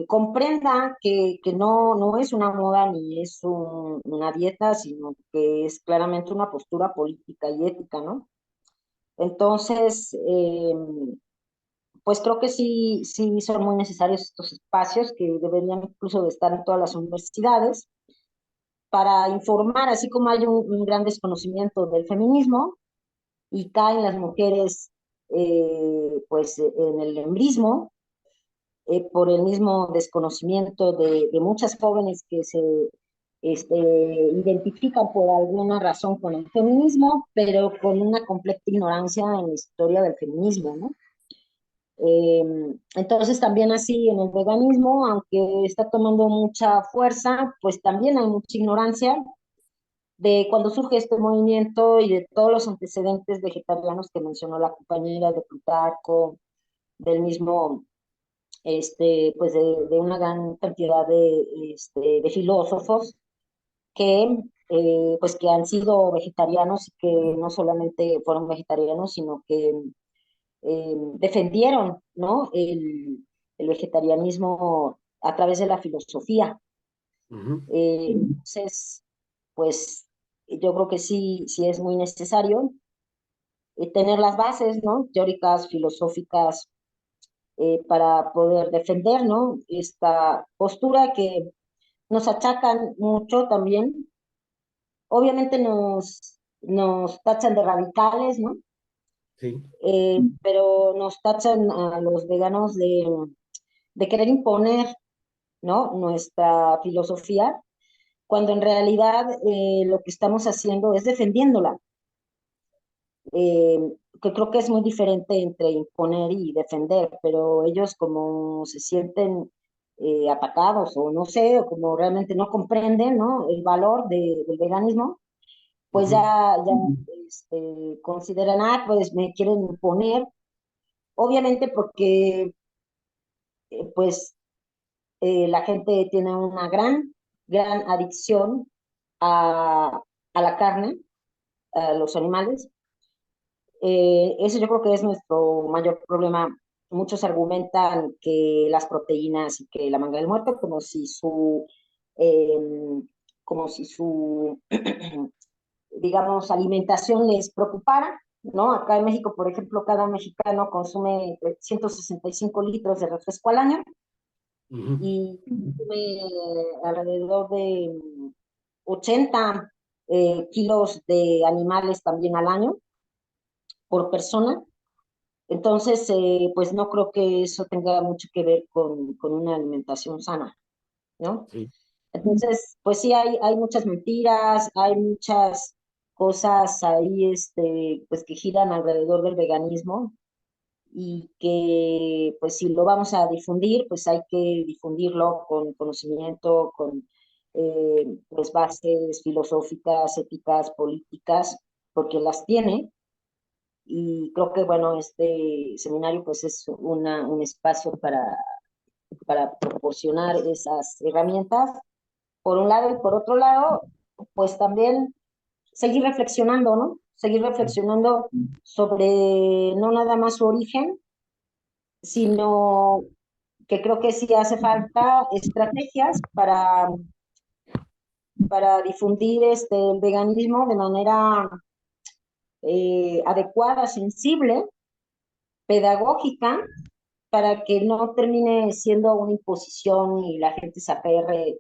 comprenda que no es una moda ni es una dieta, sino que es claramente una postura política y ética, ¿no? Entonces, pues creo que sí son muy necesarios estos espacios que deberían incluso de estar en todas las universidades para informar, así como hay un gran desconocimiento del feminismo y caen las mujeres pues en el embrismo por el mismo desconocimiento de muchas jóvenes que se identifican por alguna razón con el feminismo, pero con una completa ignorancia en la historia del feminismo, ¿no? Entonces también así en el veganismo, aunque está tomando mucha fuerza, pues también hay mucha ignorancia de cuando surge este movimiento y de todos los antecedentes vegetarianos que mencionó la compañera de Plutarco, del mismo, pues de una gran cantidad de filósofos que, pues que han sido vegetarianos y que no solamente fueron vegetarianos, sino que defendieron, ¿no? El vegetarianismo a través de la filosofía. ujú. Entonces, pues yo creo que sí es muy necesario. tener las bases, ¿no? Teóricas, filosóficas, para poder defender, ¿no? Esta postura que nos achacan mucho también. Obviamente nos tachan de radicales, ¿no? Sí. Pero nos tachan a los veganos de querer imponer, ¿no? Nuestra filosofía, cuando en realidad lo que estamos haciendo es defendiéndola. Que creo que es muy diferente entre imponer y defender, pero ellos como se sienten atacados o no sé, o como realmente no comprenden, ¿no? El valor del veganismo, pues ya consideran, pues me quieren imponer, obviamente porque pues la gente tiene una gran adicción a la carne, a los animales. Ese yo creo que es nuestro mayor problema. Muchos argumentan que las proteínas y que la manga del muerto eh, como si su, digamos, alimentación les preocupara, ¿no? Acá en México, por ejemplo, cada mexicano consume 165 litros de refresco al año y consume alrededor de 80 kilos de animales también al año por persona. Entonces, pues no creo que eso tenga mucho que ver con una alimentación sana, ¿no? Sí. Entonces, pues sí, hay muchas mentiras, hay muchas cosas ahí, pues que giran alrededor del veganismo y que, pues si lo vamos a difundir, pues hay que difundirlo con conocimiento, con pues bases filosóficas, éticas, políticas, porque las tiene. Y creo que, bueno, este seminario pues es un espacio para proporcionar esas herramientas, por un lado, y por otro lado, pues también seguir reflexionando, ¿no? Seguir reflexionando sobre no nada más su origen, sino que creo que sí hace falta estrategias para difundir el veganismo de manera adecuada, sensible, pedagógica, para que no termine siendo una imposición y la gente se aferre.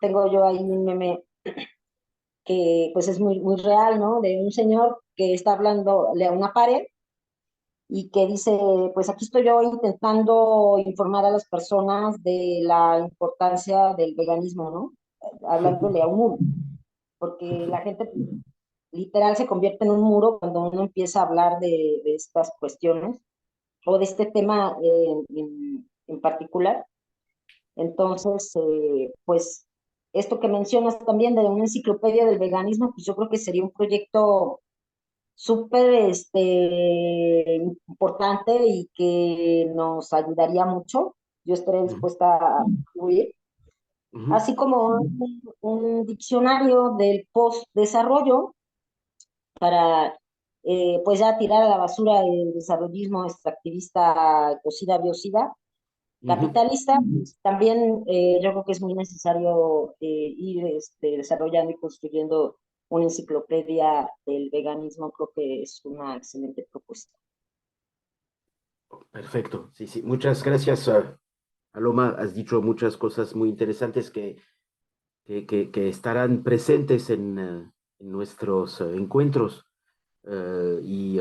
Tengo yo ahí un meme que pues es muy real, ¿no? De un señor que está hablándole a una pared y que dice, pues aquí estoy yo intentando informar a las personas de la importancia del veganismo, ¿no? Hablándole a un muro, porque la gente literal se convierte en un muro cuando uno empieza a hablar de estas cuestiones o de este tema en particular. Entonces, pues esto que mencionas también de una enciclopedia del veganismo, pues yo creo que sería un proyecto súper importante y que nos ayudaría mucho. Yo estaré dispuesta a contribuir, así como un diccionario del post-desarrollo para pues ya tirar a la basura el desarrollismo extractivista, ecocida, biocida, capitalista. Pues, también yo creo que es muy necesario ir desarrollando y construyendo una enciclopedia del veganismo. Creo que es una excelente propuesta. Perfecto, sí, sí. Muchas gracias, Aloma. Has dicho muchas cosas muy interesantes que estarán presentes en nuestros encuentros. Y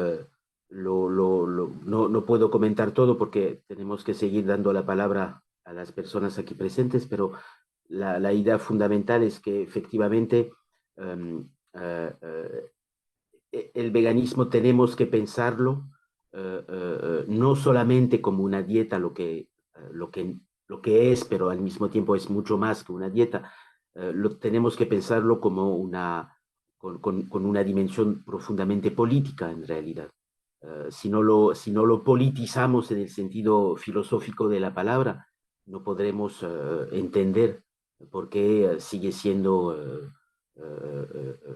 no puedo comentar todo porque tenemos que seguir dando la palabra a las personas aquí presentes, pero la idea fundamental es que efectivamente el veganismo tenemos que pensarlo no solamente como una dieta, lo que es, pero al mismo tiempo es mucho más que una dieta. Tenemos que pensarlo como con una dimensión profundamente política en realidad. Si no lo politizamos en el sentido filosófico de la palabra, no podremos entender por qué sigue siendo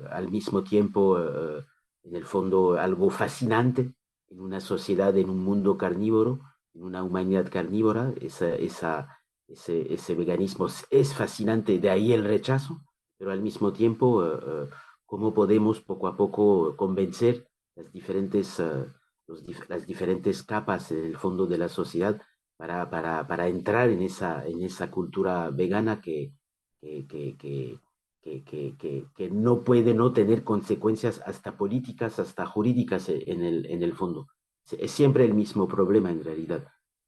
al mismo tiempo, en el fondo, algo fascinante en una sociedad, en un mundo carnívoro, en una humanidad carnívora. Ese veganismo es fascinante, de ahí el rechazo, pero al mismo tiempo, ¿cómo podemos poco a poco convencer las diferentes capas en el fondo de la sociedad para entrar en esa cultura vegana que no puede no tener consecuencias hasta políticas, hasta jurídicas en el fondo. Es siempre el mismo problema en realidad,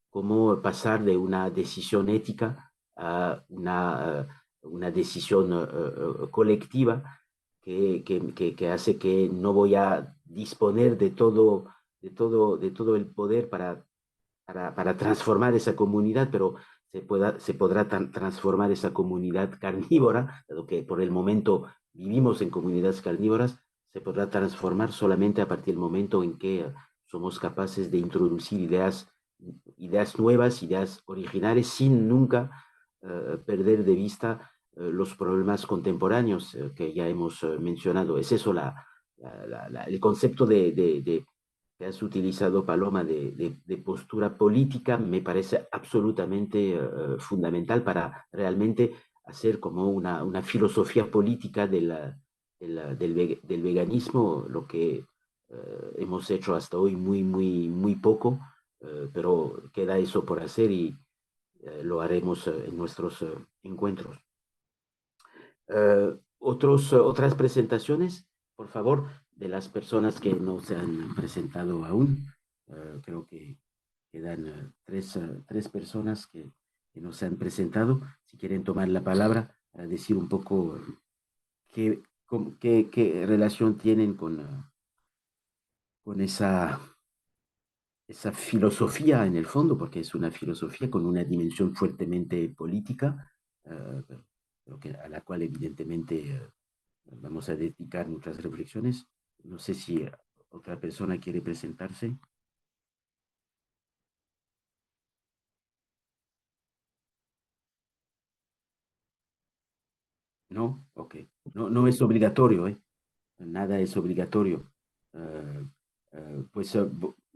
cómo pasar de una decisión ética a una decisión colectiva que hace que no voy a disponer de todo el poder para transformar esa comunidad, pero se podrá transformar esa comunidad carnívora, dado que por el momento vivimos en comunidades carnívoras, se podrá transformar solamente a partir del momento en que somos capaces de introducir ideas nuevas, ideas originales, sin nunca perder de vista los problemas contemporáneos que ya hemos mencionado. Es eso el concepto que has utilizado, Paloma, de postura política, me parece absolutamente fundamental para realmente hacer como una filosofía política del veganismo, lo que hemos hecho hasta hoy muy poco, pero queda eso por hacer y lo haremos en nuestros encuentros. Otras presentaciones, por favor, de las personas que no se han presentado aún. Creo que quedan tres personas que no se han presentado. Si quieren tomar la palabra para decir un poco qué relación tienen con esa filosofía en el fondo, porque es una filosofía con una dimensión fuertemente política, a la cual evidentemente vamos a dedicar muchas reflexiones. No sé si otra persona quiere presentarse. ¿No? Ok. No es obligatorio, ¿eh? Nada es obligatorio. Pues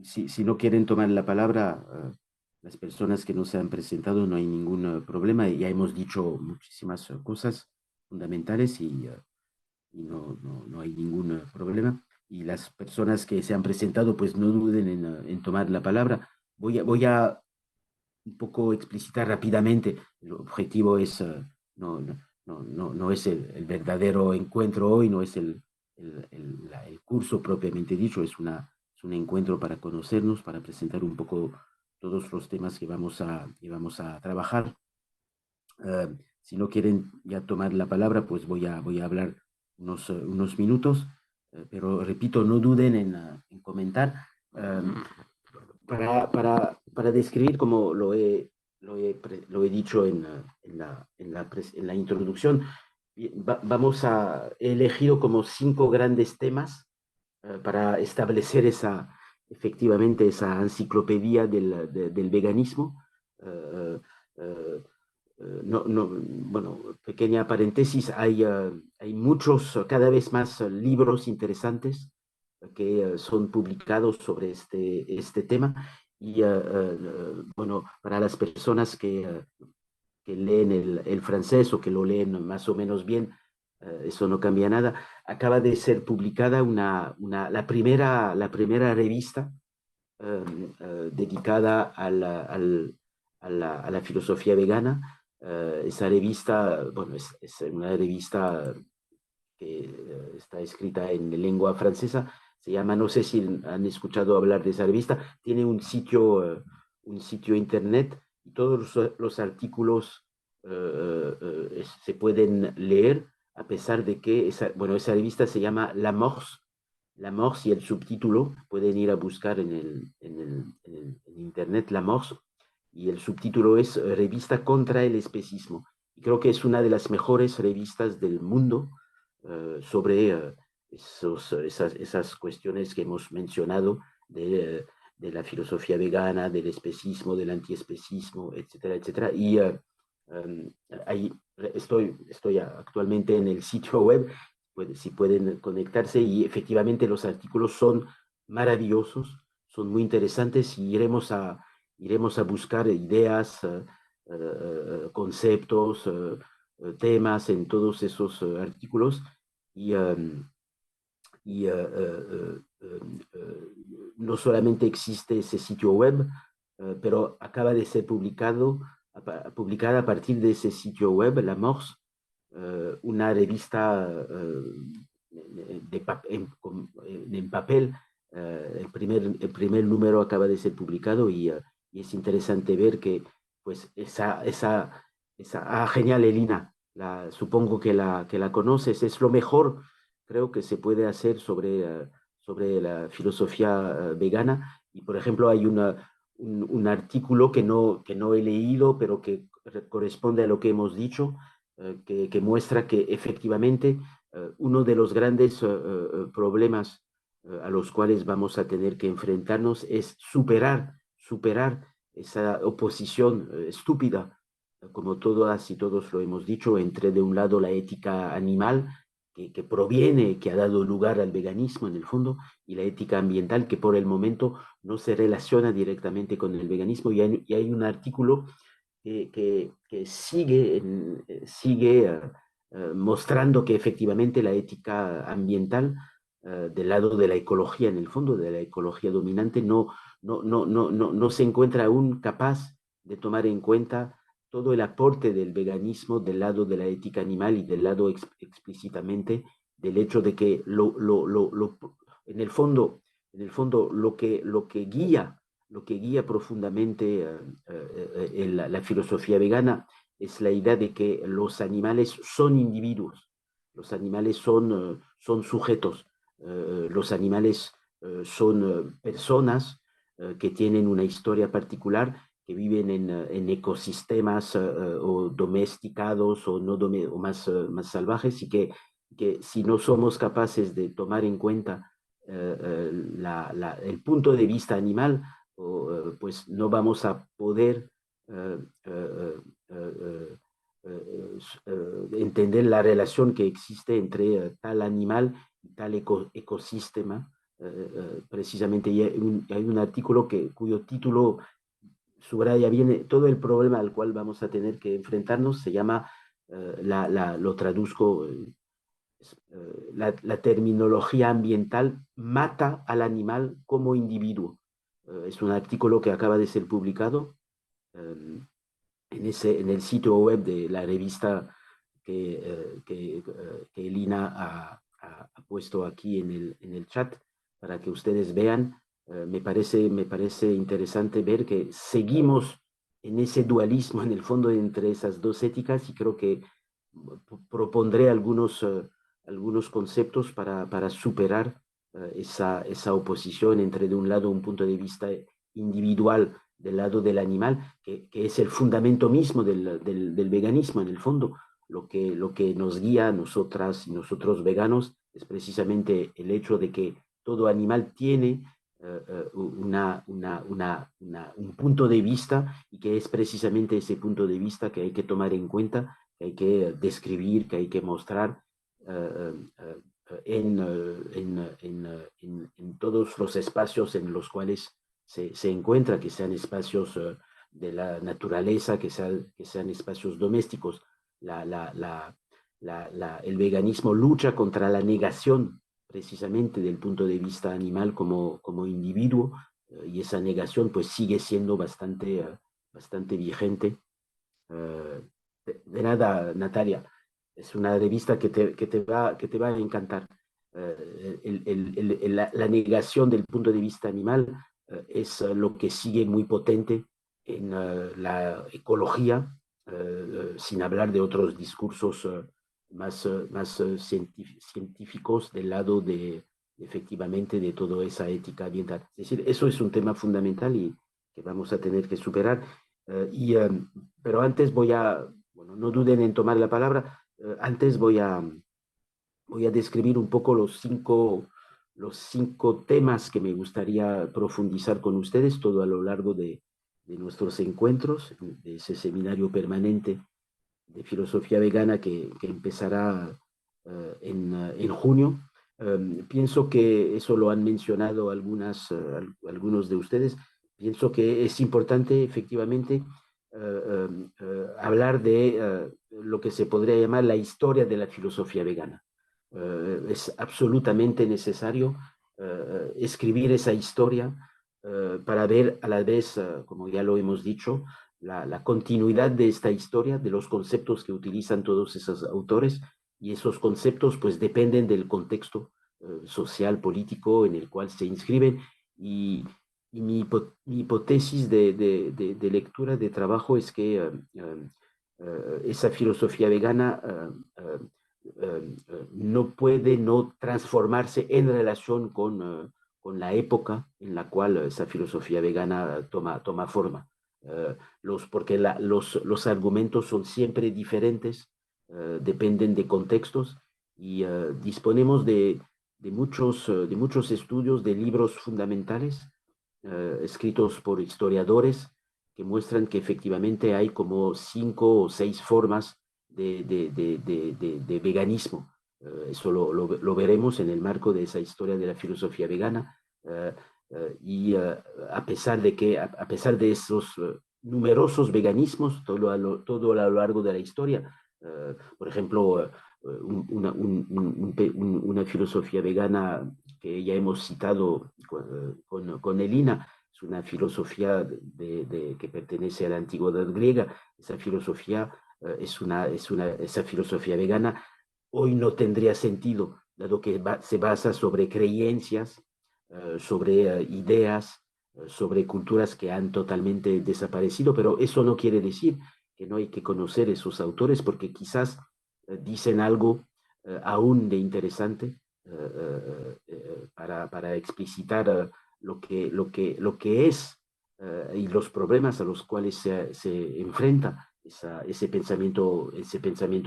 si no quieren tomar la palabra, las personas que no se han presentado, no hay ningún problema. Ya hemos dicho muchísimas cosas fundamentales y no hay ningún problema. Y las personas que se han presentado, pues no duden en tomar la palabra. Voy a un poco explicitar rápidamente. El objetivo es, no es el verdadero encuentro hoy, no es el curso propiamente dicho, es un encuentro para conocernos, para presentar un poco todos los temas que vamos a trabajar. Si no quieren ya tomar la palabra, pues voy a hablar unos minutos, pero repito, no duden en comentar. Para describir, como lo he dicho en la introducción, he elegido como 5 grandes temas para establecer efectivamente esa enciclopedia del veganismo. Uh, uh, bueno, pequeña paréntesis, hay muchos, cada vez más libros interesantes que son publicados sobre este tema y bueno, para las personas que leen el francés o que lo leen más o menos bien, eso no cambia nada. Acaba de ser publicada la primera revista dedicada a la filosofía vegana. Esa revista, bueno, es una revista que está escrita en lengua francesa, se llama, no sé si han escuchado hablar de esa revista, tiene un sitio internet y todos los artículos se pueden leer, a pesar de que esa revista se llama La Morse y el subtítulo, pueden ir a buscar en internet La Morse, y el subtítulo es Revista contra el especismo. Y creo que es una de las mejores revistas del mundo sobre esas cuestiones que hemos mencionado de la filosofía vegana, del especismo, del antiespecismo, etcétera, etcétera. Y ahí estoy actualmente en el sitio web, si pueden conectarse, y efectivamente los artículos son maravillosos, son muy interesantes, y iremos a buscar ideas, conceptos, temas en todos esos artículos, y no solamente existe ese sitio web, pero acaba de ser publicada a partir de ese sitio web, La Morse, una revista en papel. El primer número acaba de ser publicado y es interesante ver que pues genial, Elina, supongo que la conoces, es lo mejor creo que se puede hacer sobre la filosofía vegana. Y por ejemplo hay un artículo que no he leído, pero que corresponde a lo que hemos dicho, que muestra que efectivamente uno de los grandes problemas a los cuales vamos a tener que enfrentarnos es superar esa oposición estúpida, como todas y todos lo hemos dicho, entre de un lado la ética animal, que proviene, que ha dado lugar al veganismo en el fondo, y la ética ambiental, que por el momento no se relaciona directamente con el veganismo. Y hay un artículo que sigue mostrando que efectivamente la ética ambiental, del lado de la ecología, en el fondo, de la ecología dominante, no se encuentra aún capaz de tomar en cuenta todo el aporte del veganismo del lado de la ética animal y del lado explícitamente del hecho de que en el fondo lo que guía profundamente la filosofía vegana es la idea de que los animales son individuos, los animales son sujetos, los animales son personas que tienen una historia particular, que viven en ecosistemas o domesticados o, no o más salvajes, y que si no somos capaces de tomar en cuenta el punto de vista animal, pues no vamos a poder entender la relación que existe entre tal animal y tal ecosistema. Precisamente hay un artículo cuyo título subraya bien todo el problema al cual vamos a tener que enfrentarnos. Se llama, lo traduzco, la terminología ambiental mata al animal como individuo. Es un artículo que acaba de ser publicado en el sitio web de la revista que Elina ha puesto aquí en el chat para que ustedes vean. Me parece interesante ver que seguimos en ese dualismo en el fondo entre esas dos éticas, y creo que propondré algunos conceptos para superar esa oposición entre, de un lado, un punto de vista individual del lado del animal, que es el fundamento mismo del veganismo. En el fondo, lo que nos guía a nosotras y nosotros veganos es precisamente el hecho de que todo animal tiene un punto de vista, y que es precisamente ese punto de vista que hay que tomar en cuenta, que hay que describir, que hay que mostrar en todos los espacios en los cuales se encuentra, que sean espacios de la naturaleza, que sean espacios domésticos. El veganismo lucha contra la negación precisamente del punto de vista animal como individuo, y esa negación pues sigue siendo bastante vigente. De nada, Natalia, es una revista que te va a encantar. La negación del punto de vista animal es lo que sigue muy potente en la ecología, sin hablar de otros discursos más científicos del lado efectivamente, de toda esa ética ambiental. Es decir, eso es un tema fundamental y que vamos a tener que superar. Pero antes bueno, no duden en tomar la palabra. Antes voy a describir un poco los cinco temas que me gustaría profundizar con ustedes todo a lo largo de nuestros encuentros, de ese seminario permanente de filosofía vegana que empezará en junio. Pienso que eso lo han mencionado algunos de ustedes. Pienso que es importante efectivamente hablar de lo que se podría llamar la historia de la filosofía vegana. Es absolutamente necesario escribir esa historia para ver a la vez, como ya lo hemos dicho, la continuidad de esta historia, de los conceptos que utilizan todos esos autores, y esos conceptos pues dependen del contexto social, político en el cual se inscriben, y mi hipótesis de lectura, de trabajo, es que esa filosofía vegana no puede no transformarse en relación con la época en la cual esa filosofía vegana toma forma. Porque los argumentos son siempre diferentes, dependen de contextos, y disponemos de muchos estudios, de libros fundamentales escritos por historiadores que muestran que efectivamente hay como 5 o 6 formas de veganismo. Eso lo veremos en el marco de esa historia de la filosofía vegana. Y a pesar de esos numerosos veganismos, todo a lo largo de la historia, por ejemplo, una filosofía vegana que ya hemos citado con Elina, es una filosofía que pertenece a la antigüedad griega. Esa filosofía esa filosofía vegana hoy no tendría sentido, dado que se basa sobre creencias, sobre ideas, sobre culturas que han totalmente desaparecido, pero eso no quiere decir que no hay que conocer esos autores, porque quizás dicen algo aún de interesante para explicitar lo que es y los problemas a los cuales se enfrenta ese pensamiento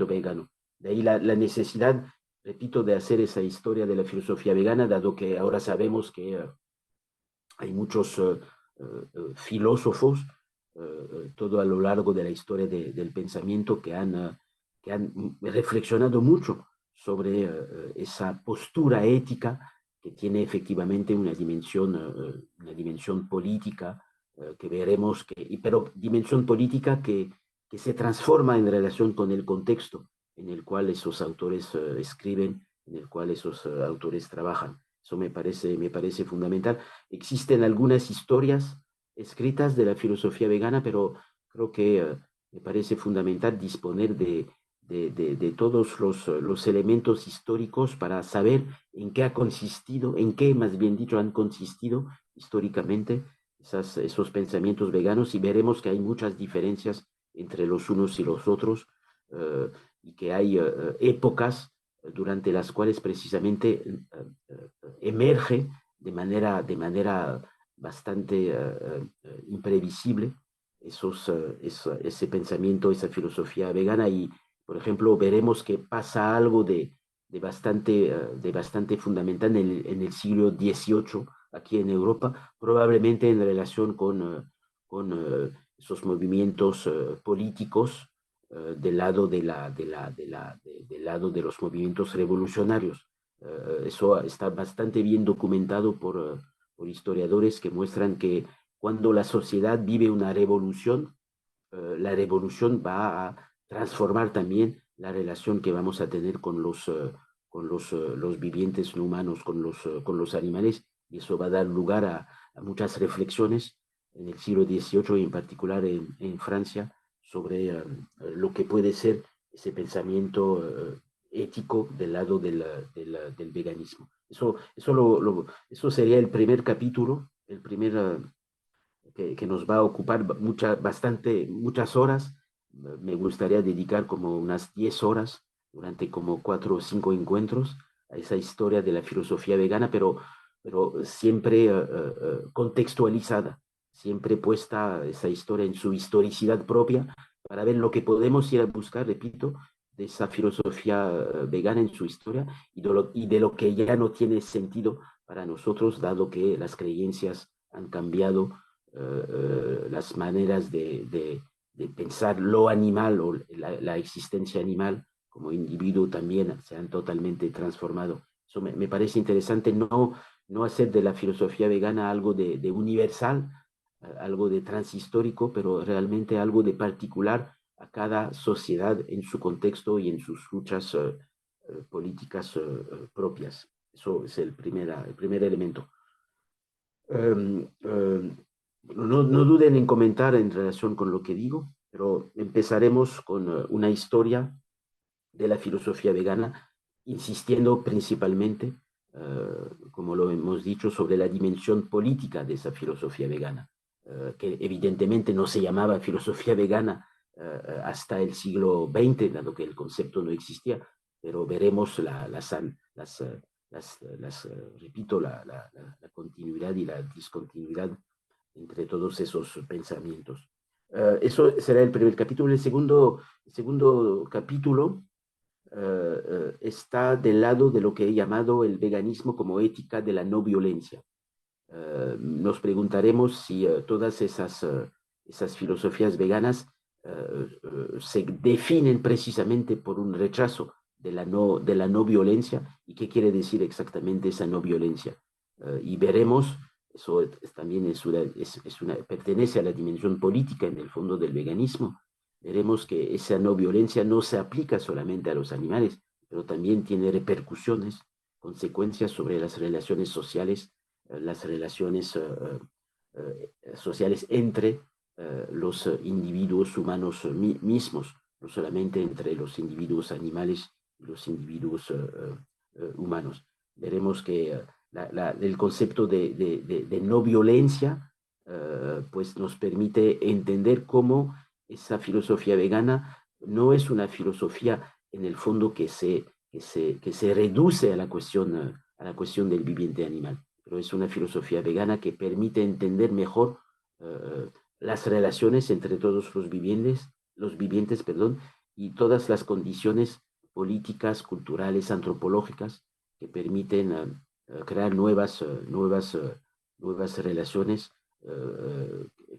vegano. De ahí la necesidad, repito, de hacer esa historia de la filosofía vegana, dado que ahora sabemos que hay muchos filósofos todo a lo largo de la historia del pensamiento que han reflexionado mucho sobre esa postura ética que tiene efectivamente una dimensión política que veremos, pero dimensión política que se transforma en relación con el contexto en el cual esos autores escriben, en el cual esos autores trabajan. Eso me parece fundamental. Existen algunas historias escritas de la filosofía vegana, pero creo que me parece fundamental disponer de todos los elementos históricos para saber en qué ha consistido, en qué más bien dicho han consistido históricamente esos pensamientos veganos, y veremos que hay muchas diferencias entre los unos y los otros, y que hay épocas durante las cuales precisamente emerge de manera bastante imprevisible ese pensamiento, esa filosofía vegana, y por ejemplo veremos que pasa algo de bastante fundamental en el siglo XVIII aquí en Europa, probablemente en relación con esos movimientos políticos del lado del lado de los movimientos revolucionarios. Eso está bastante bien documentado por historiadores que muestran que cuando la sociedad vive una revolución, la revolución va a transformar también la relación que vamos a tener con los vivientes no humanos, con los animales, y eso va a dar lugar a muchas reflexiones en el siglo XVIII y en particular en Francia sobre lo que puede ser ese pensamiento ético del lado del veganismo. Eso sería el primer capítulo, el primer que nos va a ocupar muchas horas. Me gustaría dedicar como unas 10 horas durante como 4 o 5 encuentros a esa historia de la filosofía vegana, pero siempre contextualizada, siempre puesta esa historia en su historicidad propia, para ver lo que podemos ir a buscar, repito, de esa filosofía vegana en su historia, y de lo que ya no tiene sentido para nosotros, dado que las creencias han cambiado, las maneras de pensar lo animal o la existencia animal como individuo también se han totalmente transformado. Eso me parece interesante, no hacer de la filosofía vegana algo de universal, algo de transhistórico, pero realmente algo de particular a cada sociedad en su contexto y en sus luchas políticas propias. Eso es el primer elemento. No duden en comentar en relación con lo que digo, pero empezaremos con una historia de la filosofía vegana, insistiendo principalmente, como lo hemos dicho, sobre la dimensión política de esa filosofía vegana, que evidentemente no se llamaba filosofía vegana hasta el siglo XX, dado que el concepto no existía, pero veremos repito, la continuidad y la discontinuidad entre todos esos pensamientos. Eso será el primer capítulo. El segundo capítulo está del lado de lo que he llamado el veganismo como ética de la no violencia. Nos preguntaremos si todas esas filosofías veganas se definen precisamente por un rechazo de la no violencia, y qué quiere decir exactamente esa no violencia. Y veremos, eso también pertenece a la dimensión política en el fondo del veganismo. Veremos que esa no violencia no se aplica solamente a los animales, pero también tiene repercusiones, consecuencias sobre las relaciones sociales, las relaciones sociales entre los individuos humanos mismos, no solamente entre los individuos animales y los individuos humanos. Veremos que el concepto de no violencia pues nos permite entender cómo esa filosofía vegana no es una filosofía en el fondo que se reduce a la cuestión del viviente animal, pero es una filosofía vegana que permite entender mejor las relaciones entre todos los vivientes, y todas las condiciones políticas, culturales, antropológicas que permiten crear nuevas relaciones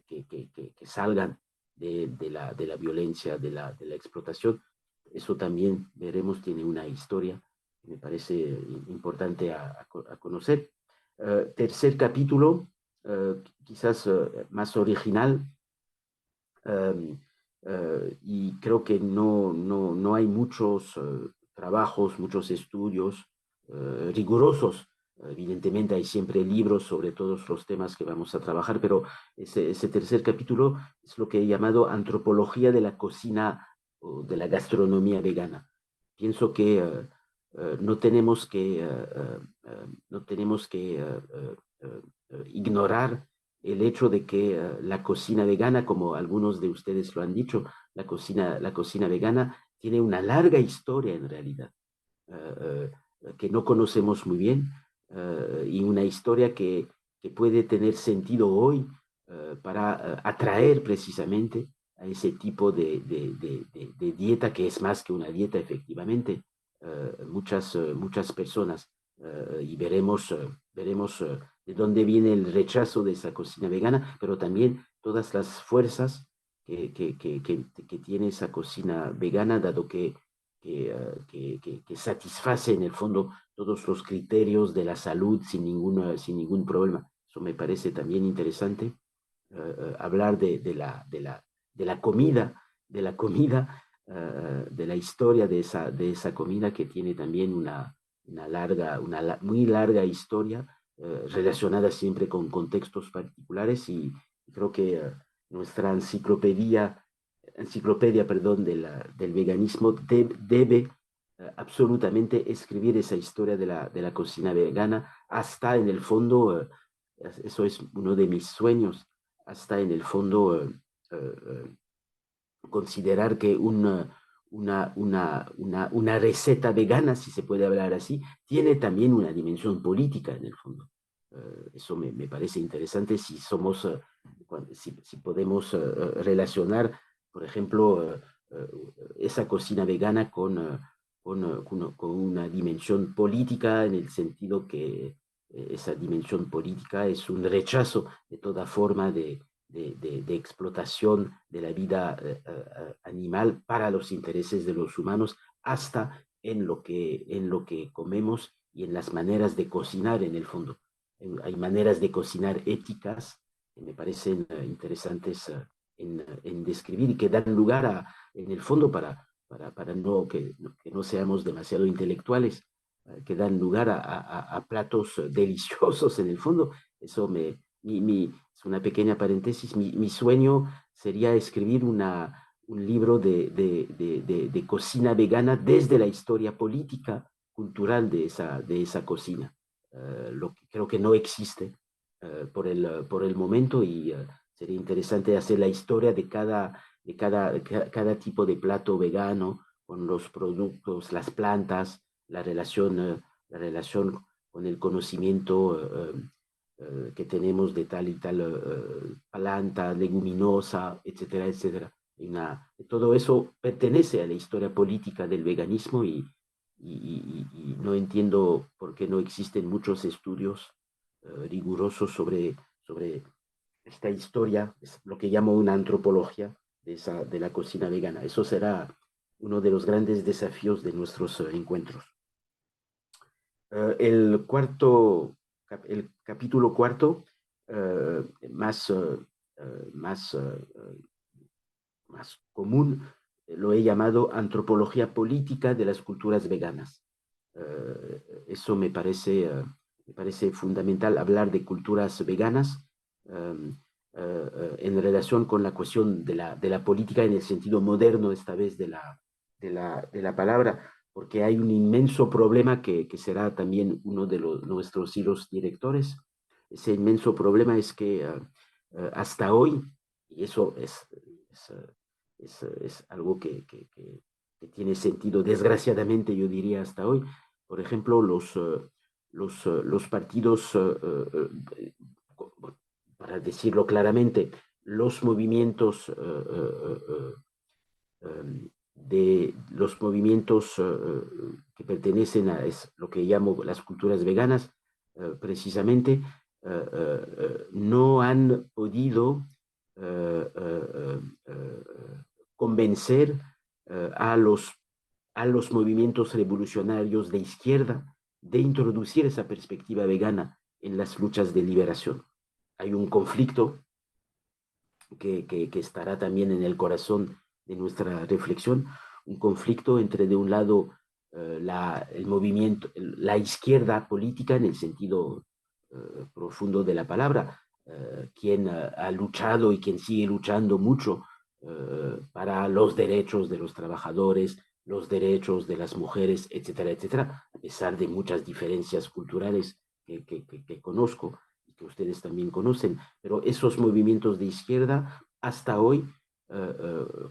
que salgan de la violencia, de la explotación. Eso también veremos, tiene una historia que me parece importante a conocer. Tercer capítulo, quizás más original, y creo que no hay muchos trabajos, muchos estudios rigurosos. Evidentemente hay siempre libros sobre todos los temas que vamos a trabajar, pero ese tercer capítulo es lo que he llamado antropología de la cocina o de la gastronomía vegana. Pienso que no tenemos que ignorar el hecho de que la cocina vegana, como algunos de ustedes lo han dicho, la cocina vegana tiene una larga historia en realidad, que no conocemos muy bien, y una historia que puede tener sentido hoy para atraer precisamente a ese tipo de dieta, que es más que una dieta efectivamente, muchas personas, y veremos de dónde viene el rechazo de esa cocina vegana, pero también todas las fuerzas que tiene esa cocina vegana, dado que satisface en el fondo todos los criterios de la salud sin ningún problema. Eso me parece también interesante, hablar de la comida, de la historia de esa comida, que tiene también una muy larga historia relacionada siempre con contextos particulares, y creo que nuestra enciclopedia, del veganismo debe absolutamente escribir esa historia de la cocina vegana, hasta en el fondo, eso es uno de mis sueños, hasta en el fondo considerar que una receta vegana, si se puede hablar así, tiene también una dimensión política en el fondo. Eso me parece interesante si podemos relacionar, por ejemplo, esa cocina vegana con una dimensión política, en el sentido que esa dimensión política es un rechazo de toda forma de explotación de la vida animal para los intereses de los humanos, hasta en lo que comemos y en las maneras de cocinar en el fondo. Hay maneras de cocinar éticas que me parecen interesantes en describir, y que dan lugar en el fondo para para no, que no seamos demasiado intelectuales, que dan lugar a platos deliciosos en el fondo. Eso es una pequeña paréntesis. Mi sueño sería escribir un libro de cocina vegana desde la historia política, cultural de esa cocina. Lo que creo que no existe por el momento, y sería interesante hacer la historia de cada tipo de plato vegano, con los productos, las plantas, la relación con el conocimiento que tenemos de tal y tal planta, leguminosa, etcétera, etcétera. Todo eso pertenece a la historia política del veganismo, y no entiendo por qué no existen muchos estudios rigurosos sobre esta historia, es lo que llamo una antropología de la cocina vegana. Eso será uno de los grandes desafíos de nuestros encuentros. El capítulo cuarto, más común, lo he llamado antropología política de las culturas veganas. Eso me parece fundamental, hablar de culturas veganas en relación con la cuestión de la política en el sentido moderno, esta vez de la palabra, porque hay un inmenso problema que será también uno de nuestros hilos directores. Ese inmenso problema es que hasta hoy, y eso es algo que tiene sentido, desgraciadamente yo diría hasta hoy, por ejemplo, los partidos, para decirlo claramente, los movimientos que pertenecen a lo que llamo las culturas veganas, precisamente, no han podido convencer a los movimientos revolucionarios de izquierda de introducir esa perspectiva vegana en las luchas de liberación. Hay un conflicto que estará también en el corazón de nuestra reflexión, un conflicto entre, de un lado, el movimiento, la izquierda política en el sentido profundo de la palabra, quien ha luchado y quien sigue luchando mucho para los derechos de los trabajadores, los derechos de las mujeres, etcétera, etcétera, a pesar de muchas diferencias culturales que conozco y que ustedes también conocen. Pero esos movimientos de izquierda hasta hoy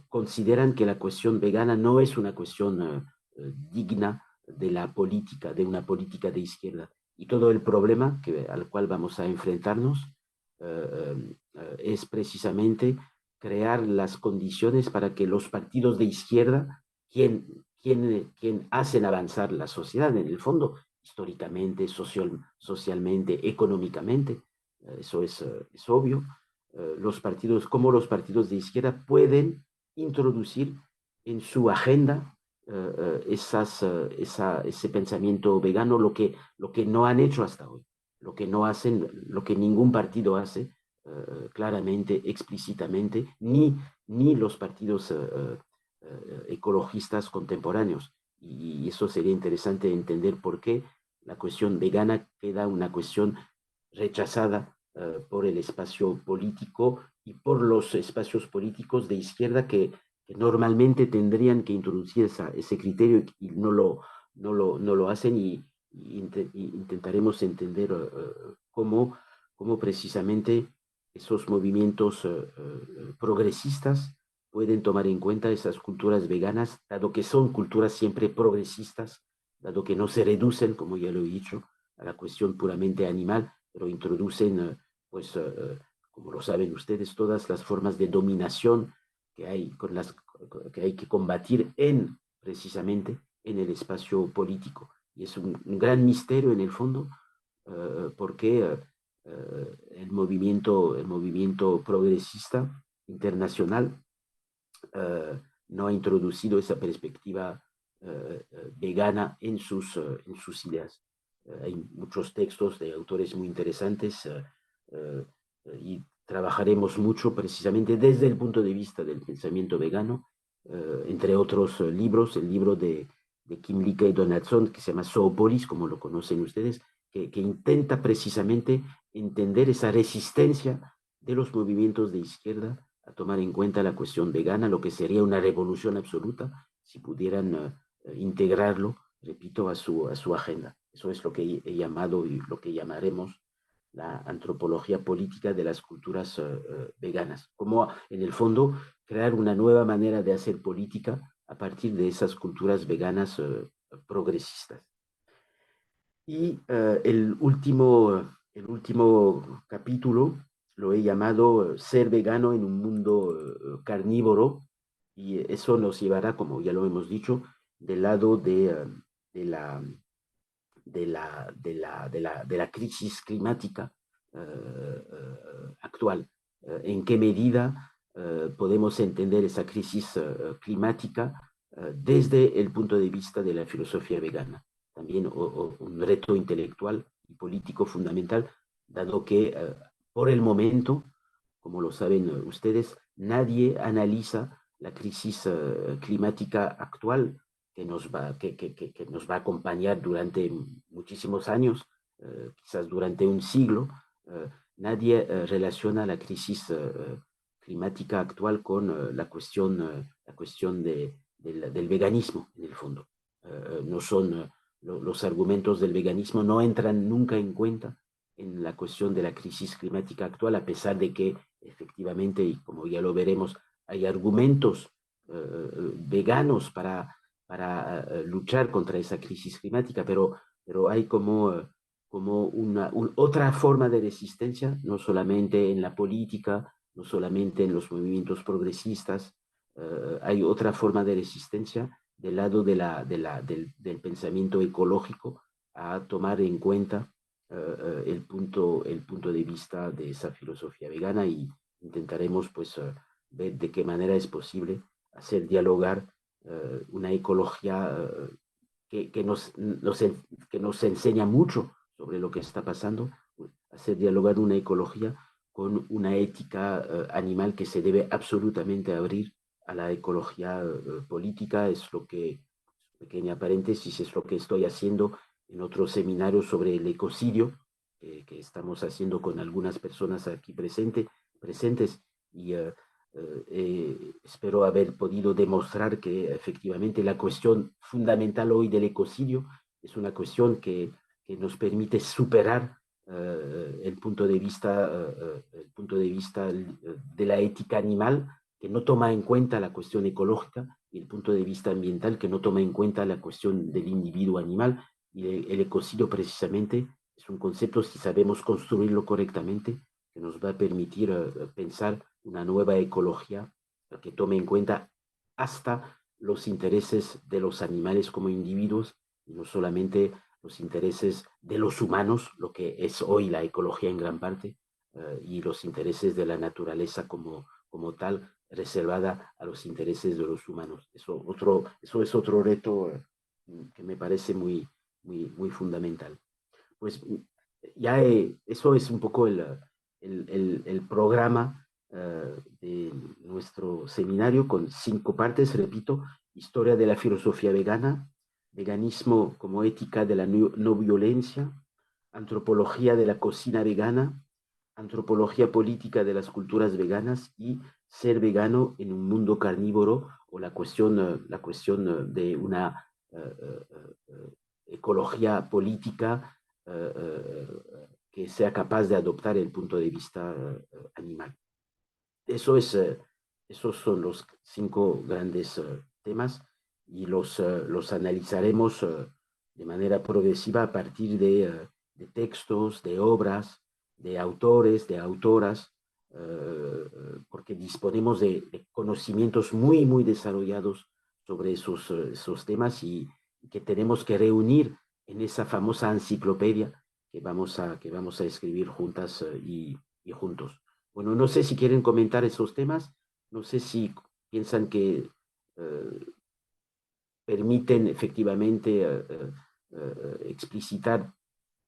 consideran que la cuestión vegana no es una cuestión digna de la política, de una política de izquierda. Y todo el problema al cual vamos a enfrentarnos es precisamente crear las condiciones para que los partidos de izquierda, quien hacen avanzar la sociedad en el fondo, históricamente, socialmente, económicamente, eso es obvio, los partidos de izquierda pueden introducir en su agenda ese pensamiento vegano, lo que no han hecho hasta hoy, lo que no hacen, lo que ningún partido hace claramente, explícitamente, ni los partidos ecologistas contemporáneos. Y eso sería interesante entender por qué la cuestión vegana queda una cuestión rechazada por el espacio político y por los espacios políticos de izquierda que normalmente tendrían que introducir ese criterio, y no lo hacen, y intentaremos entender cómo precisamente esos movimientos progresistas pueden tomar en cuenta esas culturas veganas, dado que son culturas siempre progresistas, dado que no se reducen, como ya lo he dicho, a la cuestión puramente animal, pero introducen, como lo saben ustedes, todas las formas de dominación que hay que combatir precisamente en el espacio político. Y es un gran misterio en el fondo, porque el movimiento progresista internacional no ha introducido esa perspectiva vegana en sus ideas. Hay muchos textos de autores muy interesantes y trabajaremos mucho precisamente desde el punto de vista del pensamiento vegano entre otros libros, el libro de Kim Lykke y Donaldson, que se llama Zoopolis, como lo conocen ustedes, que intenta precisamente entender esa resistencia de los movimientos de izquierda a tomar en cuenta la cuestión vegana, lo que sería una revolución absoluta si pudieran integrarlo, repito, a su agenda. Eso es lo que he llamado y lo que llamaremos la antropología política de las culturas veganas. Como en el fondo crear una nueva manera de hacer política a partir de esas culturas veganas progresistas. Y el último capítulo lo he llamado Ser vegano en un mundo carnívoro, y eso nos llevará, como ya lo hemos dicho, del lado de la crisis climática actual. ¿En qué medida podemos entender esa crisis climática desde el punto de vista de la filosofía vegana? También un reto intelectual y político fundamental, dado que por el momento, como lo saben ustedes, nadie analiza la crisis climática actual que nos va a acompañar durante muchísimos años, quizás durante un siglo. Nadie relaciona la crisis climática actual con la cuestión del veganismo, en el fondo. No son los argumentos del veganismo, no entran nunca en cuenta en la cuestión de la crisis climática actual, a pesar de que efectivamente, y como ya lo veremos, hay argumentos veganos para luchar contra esa crisis climática, pero hay como otra forma de resistencia, no solamente en la política, no solamente en los movimientos progresistas, hay otra forma de resistencia del lado del pensamiento ecológico a tomar en cuenta el punto de vista de esa filosofía vegana, y intentaremos pues ver de qué manera es posible hacer dialogar una ecología que nos enseña mucho sobre lo que está pasando, hacer dialogar una ecología con una ética animal que se debe absolutamente abrir a la ecología política. Es lo que, pequeña paréntesis, es lo que estoy haciendo en otro seminario sobre el ecocidio, que estamos haciendo con algunas personas aquí presentes, y espero haber podido demostrar que efectivamente la cuestión fundamental hoy del ecocidio es una cuestión que nos permite superar el punto de vista de la ética animal, que no toma en cuenta la cuestión ecológica, y el punto de vista ambiental, que no toma en cuenta la cuestión del individuo animal. Y el ecocidio precisamente es un concepto, si sabemos construirlo correctamente, que nos va a permitir pensar una nueva ecología que tome en cuenta hasta los intereses de los animales como individuos, y no solamente los intereses de los humanos, lo que es hoy la ecología en gran parte, y los intereses de la naturaleza como tal, reservada a los intereses de los humanos. Eso es otro reto que me parece muy fundamental. Pues ya eso es un poco el programa de nuestro seminario, con 5 partes, repito: historia de la filosofía vegana, veganismo como ética de la no violencia, antropología de la cocina vegana, antropología política de las culturas veganas, y ser vegano en un mundo carnívoro, o la cuestión de una ecología política que sea capaz de adoptar el punto de vista animal. Esos son los 5 grandes temas, y los analizaremos de manera progresiva a partir de textos, de obras, de autores, de autoras, porque disponemos de conocimientos muy desarrollados sobre esos temas, y que tenemos que reunir en esa famosa enciclopedia que vamos a escribir juntas y juntos. Bueno, no sé si quieren comentar esos temas, no sé si piensan que permiten efectivamente explicitar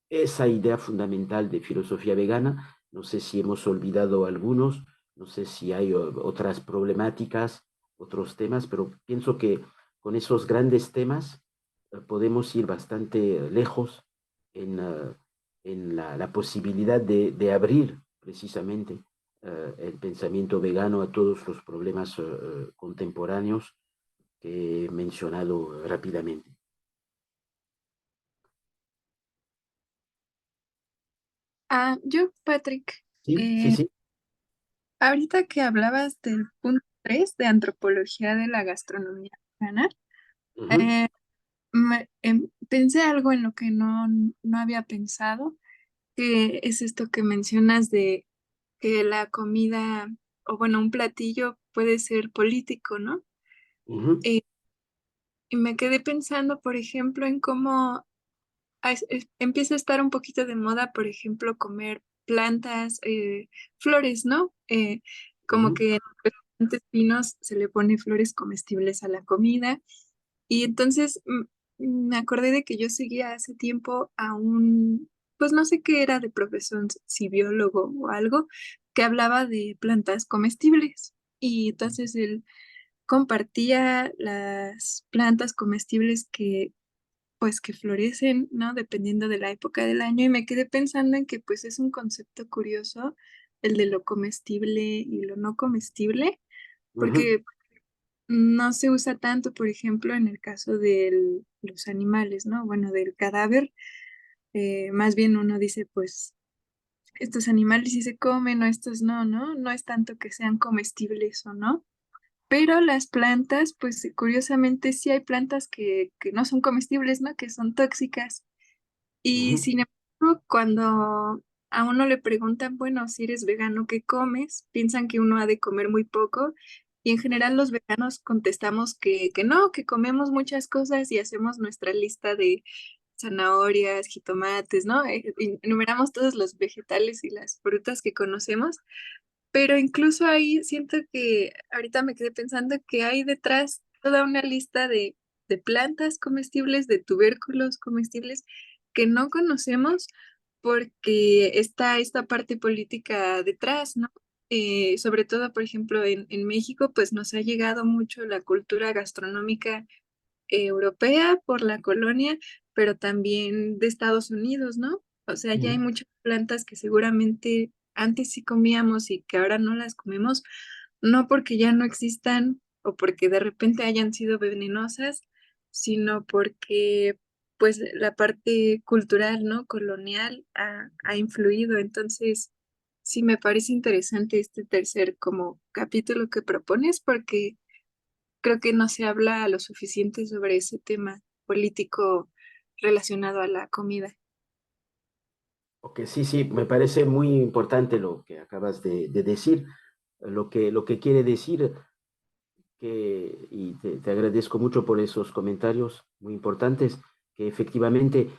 esa idea fundamental de filosofía vegana. No sé si hemos olvidado algunos, no sé si hay otras problemáticas, otros temas, pero pienso que con esos grandes temas podemos ir bastante lejos en la posibilidad de abrir precisamente el pensamiento vegano a todos los problemas contemporáneos que he mencionado rápidamente. Yo, Patrick, Sí, sí, eh, sí. ahorita que hablabas del punto 3 de antropología de la gastronomía mexicana, Ujú, eh, pensé algo en lo que no había pensado, que es esto que mencionas de que la comida, o bueno, un platillo puede ser político, ¿no? ujú, Eh, y me quedé pensando, por ejemplo, en cómo empieza a estar un poquito de moda, por ejemplo, comer plantas, flores, ¿no? Como ujú, que en los restaurantes finos se le pone flores comestibles a la comida. Y entonces me acordé de que yo seguía hace tiempo a un, pues no sé qué era de profesión, si biólogo o algo, que hablaba de plantas comestibles. Y entonces él compartía las plantas comestibles que pues que florecen, ¿no? Dependiendo de la época del año. Y me quedé pensando en que pues es un concepto curioso el de lo comestible y lo no comestible, ujú, porque no se usa tanto, por ejemplo, en el caso de los animales, ¿no? Bueno, del cadáver, más bien uno dice, pues, estos animales sí se comen o estos no, ¿no? No es tanto que sean comestibles o no. Pero las plantas, pues curiosamente sí hay plantas que no son comestibles, ¿no? Que son tóxicas. Y ujú, sin embargo, cuando a uno le preguntan, bueno, si eres vegano, ¿qué comes? Piensan que uno ha de comer muy poco. Y en general los veganos contestamos que no, que comemos muchas cosas y hacemos nuestra lista de zanahorias, jitomates, ¿no? Enumeramos todos los vegetales y las frutas que conocemos, pero incluso ahí siento que ahorita me quedé pensando que hay detrás toda una lista de plantas comestibles, de tubérculos comestibles que no conocemos porque está esta parte política detrás, ¿no? Sobre todo, por ejemplo, en México, pues nos ha llegado mucho la cultura gastronómica europea por la colonia, pero también de Estados Unidos, ¿no? O sea, ya hay ujú, muchas plantas que seguramente antes sí comíamos y que ahora no las comemos, no porque ya no existan o porque de repente hayan sido venenosas, sino porque pues la parte cultural, ¿no? Colonial ha influido. Entonces, sí me parece interesante este tercer como capítulo que propones porque creo que no se habla lo suficiente sobre ese tema político relacionado a la comida. Ok, sí, sí, me parece muy importante lo que acabas de decir, lo que quiere decir y te agradezco mucho por esos comentarios muy importantes, que efectivamente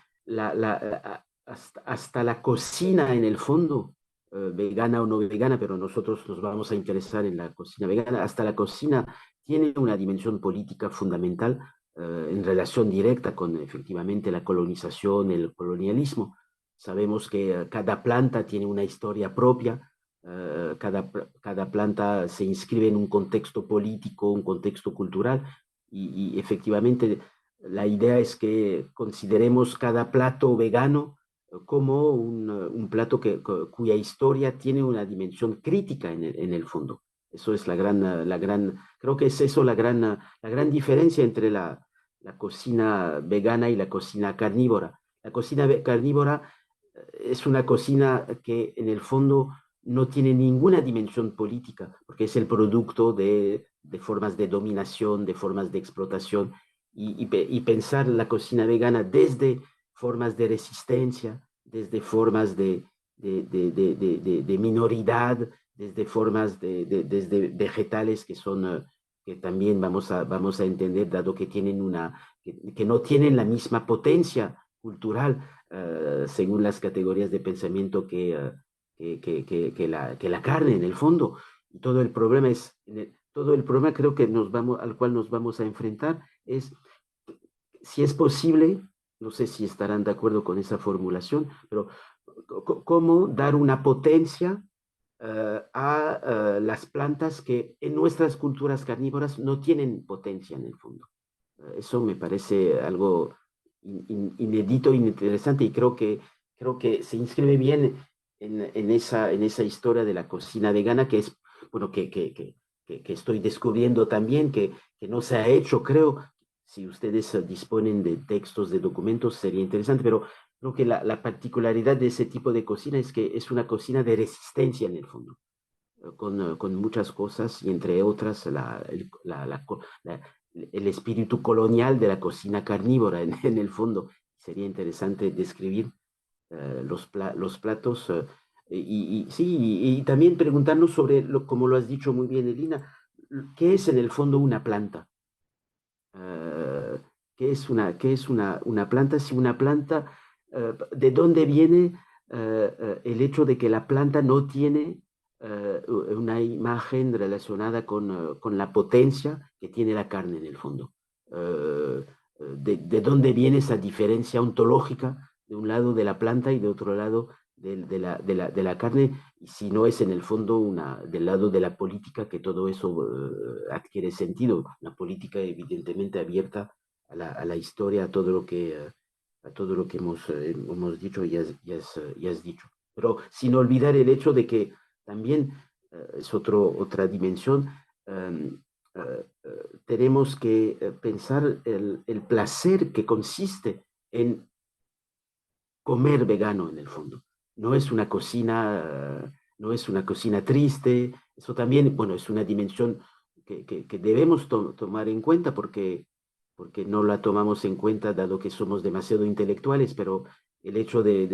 hasta la cocina en el fondo, vegana o no vegana, pero nosotros nos vamos a interesar en la cocina vegana, hasta la cocina tiene una dimensión política fundamental en relación directa con efectivamente la colonización, el colonialismo. Sabemos que cada planta tiene una historia propia, cada planta se inscribe en un contexto político, un contexto cultural, y efectivamente la idea es que consideremos cada plato vegano como un plato cuya historia tiene una dimensión crítica en el fondo. Eso es creo que es eso la gran diferencia entre la cocina vegana y la cocina carnívora. La cocina carnívora es una cocina que en el fondo no tiene ninguna dimensión política, porque es el producto de formas de dominación, de formas de explotación, y pensar la cocina vegana desde formas de resistencia, desde formas de minoridad, desde formas desde vegetales que son, que también vamos a entender, dado que tienen que no tienen la misma potencia cultural según las categorías de pensamiento que la carne en el fondo. Y todo el problema todo el problema creo que al cual nos vamos a enfrentar es si es posible, no sé si estarán de acuerdo con esa formulación, pero cómo dar una potencia a las plantas que en nuestras culturas carnívoras no tienen potencia en el fondo. Eso me parece algo inédito, interesante, y creo que se inscribe bien en esa historia de la cocina vegana, que es, bueno, que estoy descubriendo también, que no se ha hecho, creo. Si ustedes disponen de textos, de documentos, sería interesante, pero creo que la particularidad de ese tipo de cocina es que es una cocina de resistencia en el fondo, con muchas cosas, y entre otras el espíritu colonial de la cocina carnívora en el fondo. Sería interesante describir los platos, sí, y también preguntarnos sobre, como lo has dicho muy bien, Elina, ¿qué es en el fondo una planta? Uh, ¿Qué es una planta? Si una planta, ¿de dónde viene el hecho de que la planta no tiene una imagen relacionada con la potencia que tiene la carne en el fondo? De dónde viene esa diferencia ontológica de un lado de la planta y de otro lado de la carne? Y si no es en el fondo del lado de la política que todo eso adquiere sentido, una política evidentemente abierta a la historia, a todo lo que hemos dicho y has dicho. Pero sin olvidar el hecho de que también es otra dimensión. um, Tenemos que pensar el placer que consiste en comer vegano en el fondo. No es una cocina, no es una cocina triste. Eso también, bueno, es una dimensión que debemos tomar en cuenta, porque no la tomamos en cuenta dado que somos demasiado intelectuales, pero el hecho de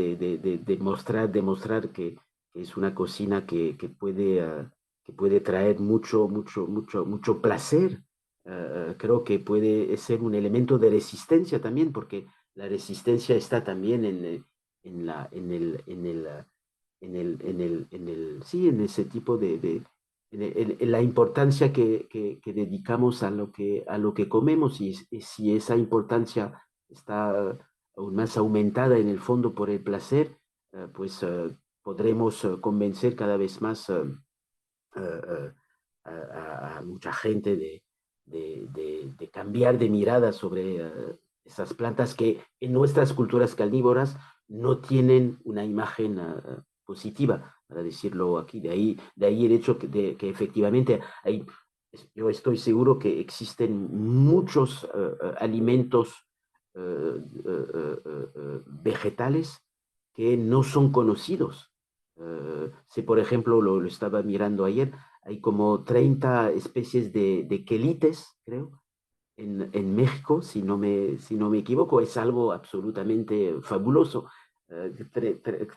demostrar que es una cocina que puede traer mucho placer. Creo que puede ser un elemento de resistencia también, porque la resistencia está también en la, sí, en ese tipo en la importancia que dedicamos a lo que comemos, y si esa importancia está aún más aumentada en el fondo por el placer, pues podremos convencer cada vez más a mucha gente de cambiar de mirada sobre esas plantas que en nuestras culturas carnívoras no tienen una imagen positiva, para decirlo aquí. De ahí el hecho que efectivamente yo estoy seguro que existen muchos alimentos vegetales que no son conocidos. Si por ejemplo lo estaba mirando ayer, hay como 30 especies de quelites, creo, en México, si no me equivoco. Es algo absolutamente fabuloso.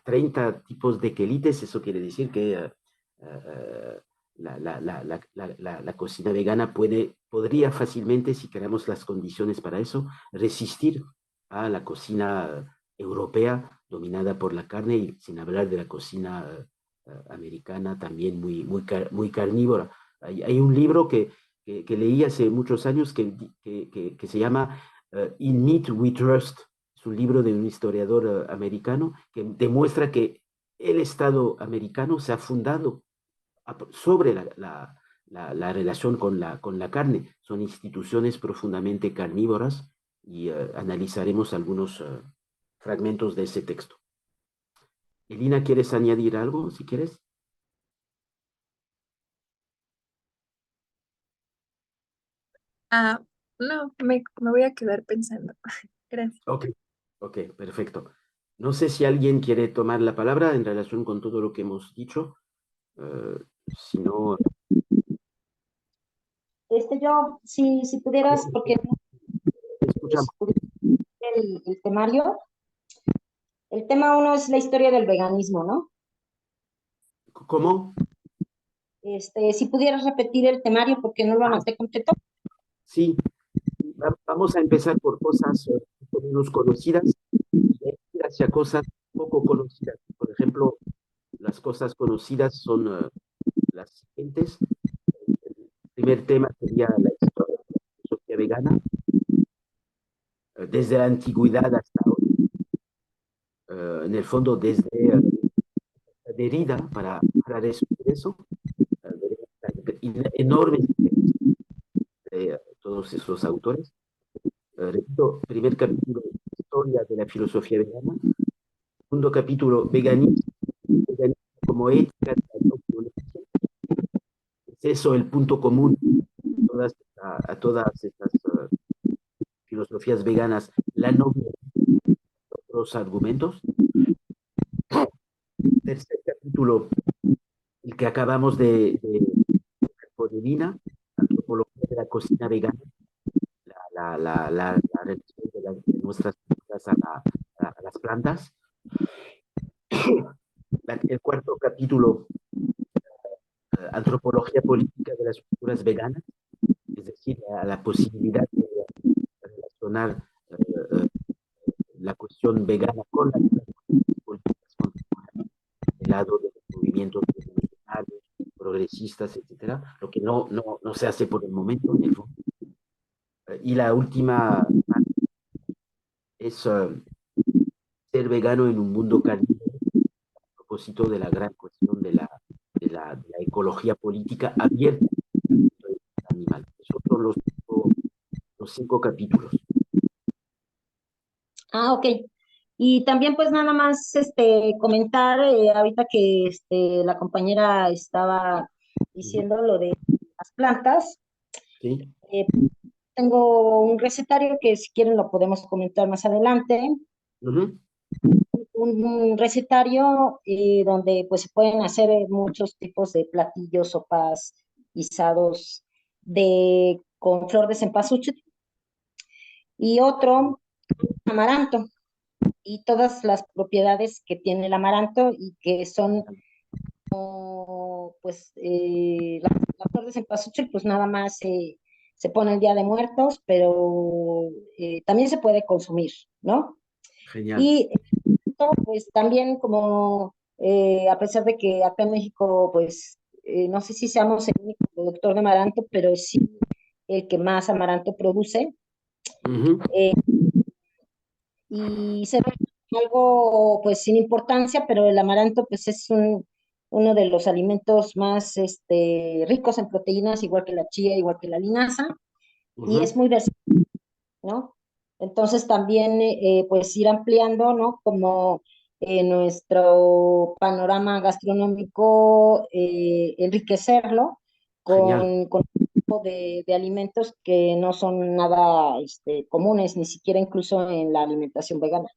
30 tipos de quelites. Eso quiere decir que la cocina vegana podría fácilmente, si creamos las condiciones para eso, resistir a la cocina europea dominada por la carne, y sin hablar de la cocina americana también muy carnívora. Hay un libro que leí hace muchos años que se llama In Meat We Trust. Es un libro de un historiador americano que demuestra que el Estado americano se ha fundado sobre la relación con la carne. Son instituciones profundamente carnívoras, y analizaremos algunos fragmentos de ese texto. Elina, ¿quieres añadir algo, si quieres? Ah, no, me voy a quedar pensando. Gracias. Ok, ok, perfecto. No sé si alguien quiere tomar la palabra en relación con todo lo que hemos dicho. Si no, Yo, si pudieras, porque escuchamos. el temario, el tema uno es la historia del veganismo, ¿no? ¿Cómo? Si pudieras repetir el temario porque no lo anoté completo. Sí, vamos a empezar por cosas menos conocidas y ir hacia cosas poco conocidas. Por ejemplo, las cosas conocidas son las siguientes. El primer tema sería la historia de la sociedad vegana, desde la antigüedad hasta hoy. En el fondo, desde Mérida para descubrir eso. Enormes de todos esos autores. Repito, primer capítulo, historia de la filosofía vegana. Segundo capítulo, veganismo como ética de la no violencia. Es eso el punto común a todas estas filosofías veganas, la no violencia, los argumentos. Tercer capítulo, el que acabamos de Divina, antropología de la cocina vegana, la relación de nuestras culturas a las plantas. El cuarto capítulo, antropología política de las culturas veganas, es decir, la posibilidad de relacionar la cuestión vegana con las políticas contemporáneas, del lado de los movimientos revolucionarios, progresistas, etcétera, lo que no se hace por el momento, en el fondo. Y la última es ser vegano en un mundo cálido, a propósito de la gran cuestión de la ecología política abierta al animal. Esos son los 5 capítulos. Ah, ok. Y también pues nada más comentar, ahorita que la compañera estaba diciendo lo de las plantas, ¿Sí? tengo un recetario que si quieren lo podemos comentar más adelante. Un recetario donde pues se pueden hacer muchos tipos de platillos, sopas, guisados con flor de cempasúchil y otro amaranto y todas las propiedades que tiene el amaranto y que son pues la flor de cempasúchil pues nada más se pone el Día de Muertos, pero también se puede consumir, ¿no? Genial. Y pues también como a pesar de que acá en México pues no sé si seamos el único productor de amaranto, pero sí el que más amaranto produce. Y se ve algo pues sin importancia, pero el amaranto pues es uno de los alimentos más ricos en proteínas, igual que la chía, igual que la linaza, y es muy versátil, ¿no? Entonces también pues ir ampliando, ¿no? Como nuestro panorama gastronómico, enriquecerlo con un tipo de alimentos que no son nada comunes, ni siquiera incluso en la alimentación vegana.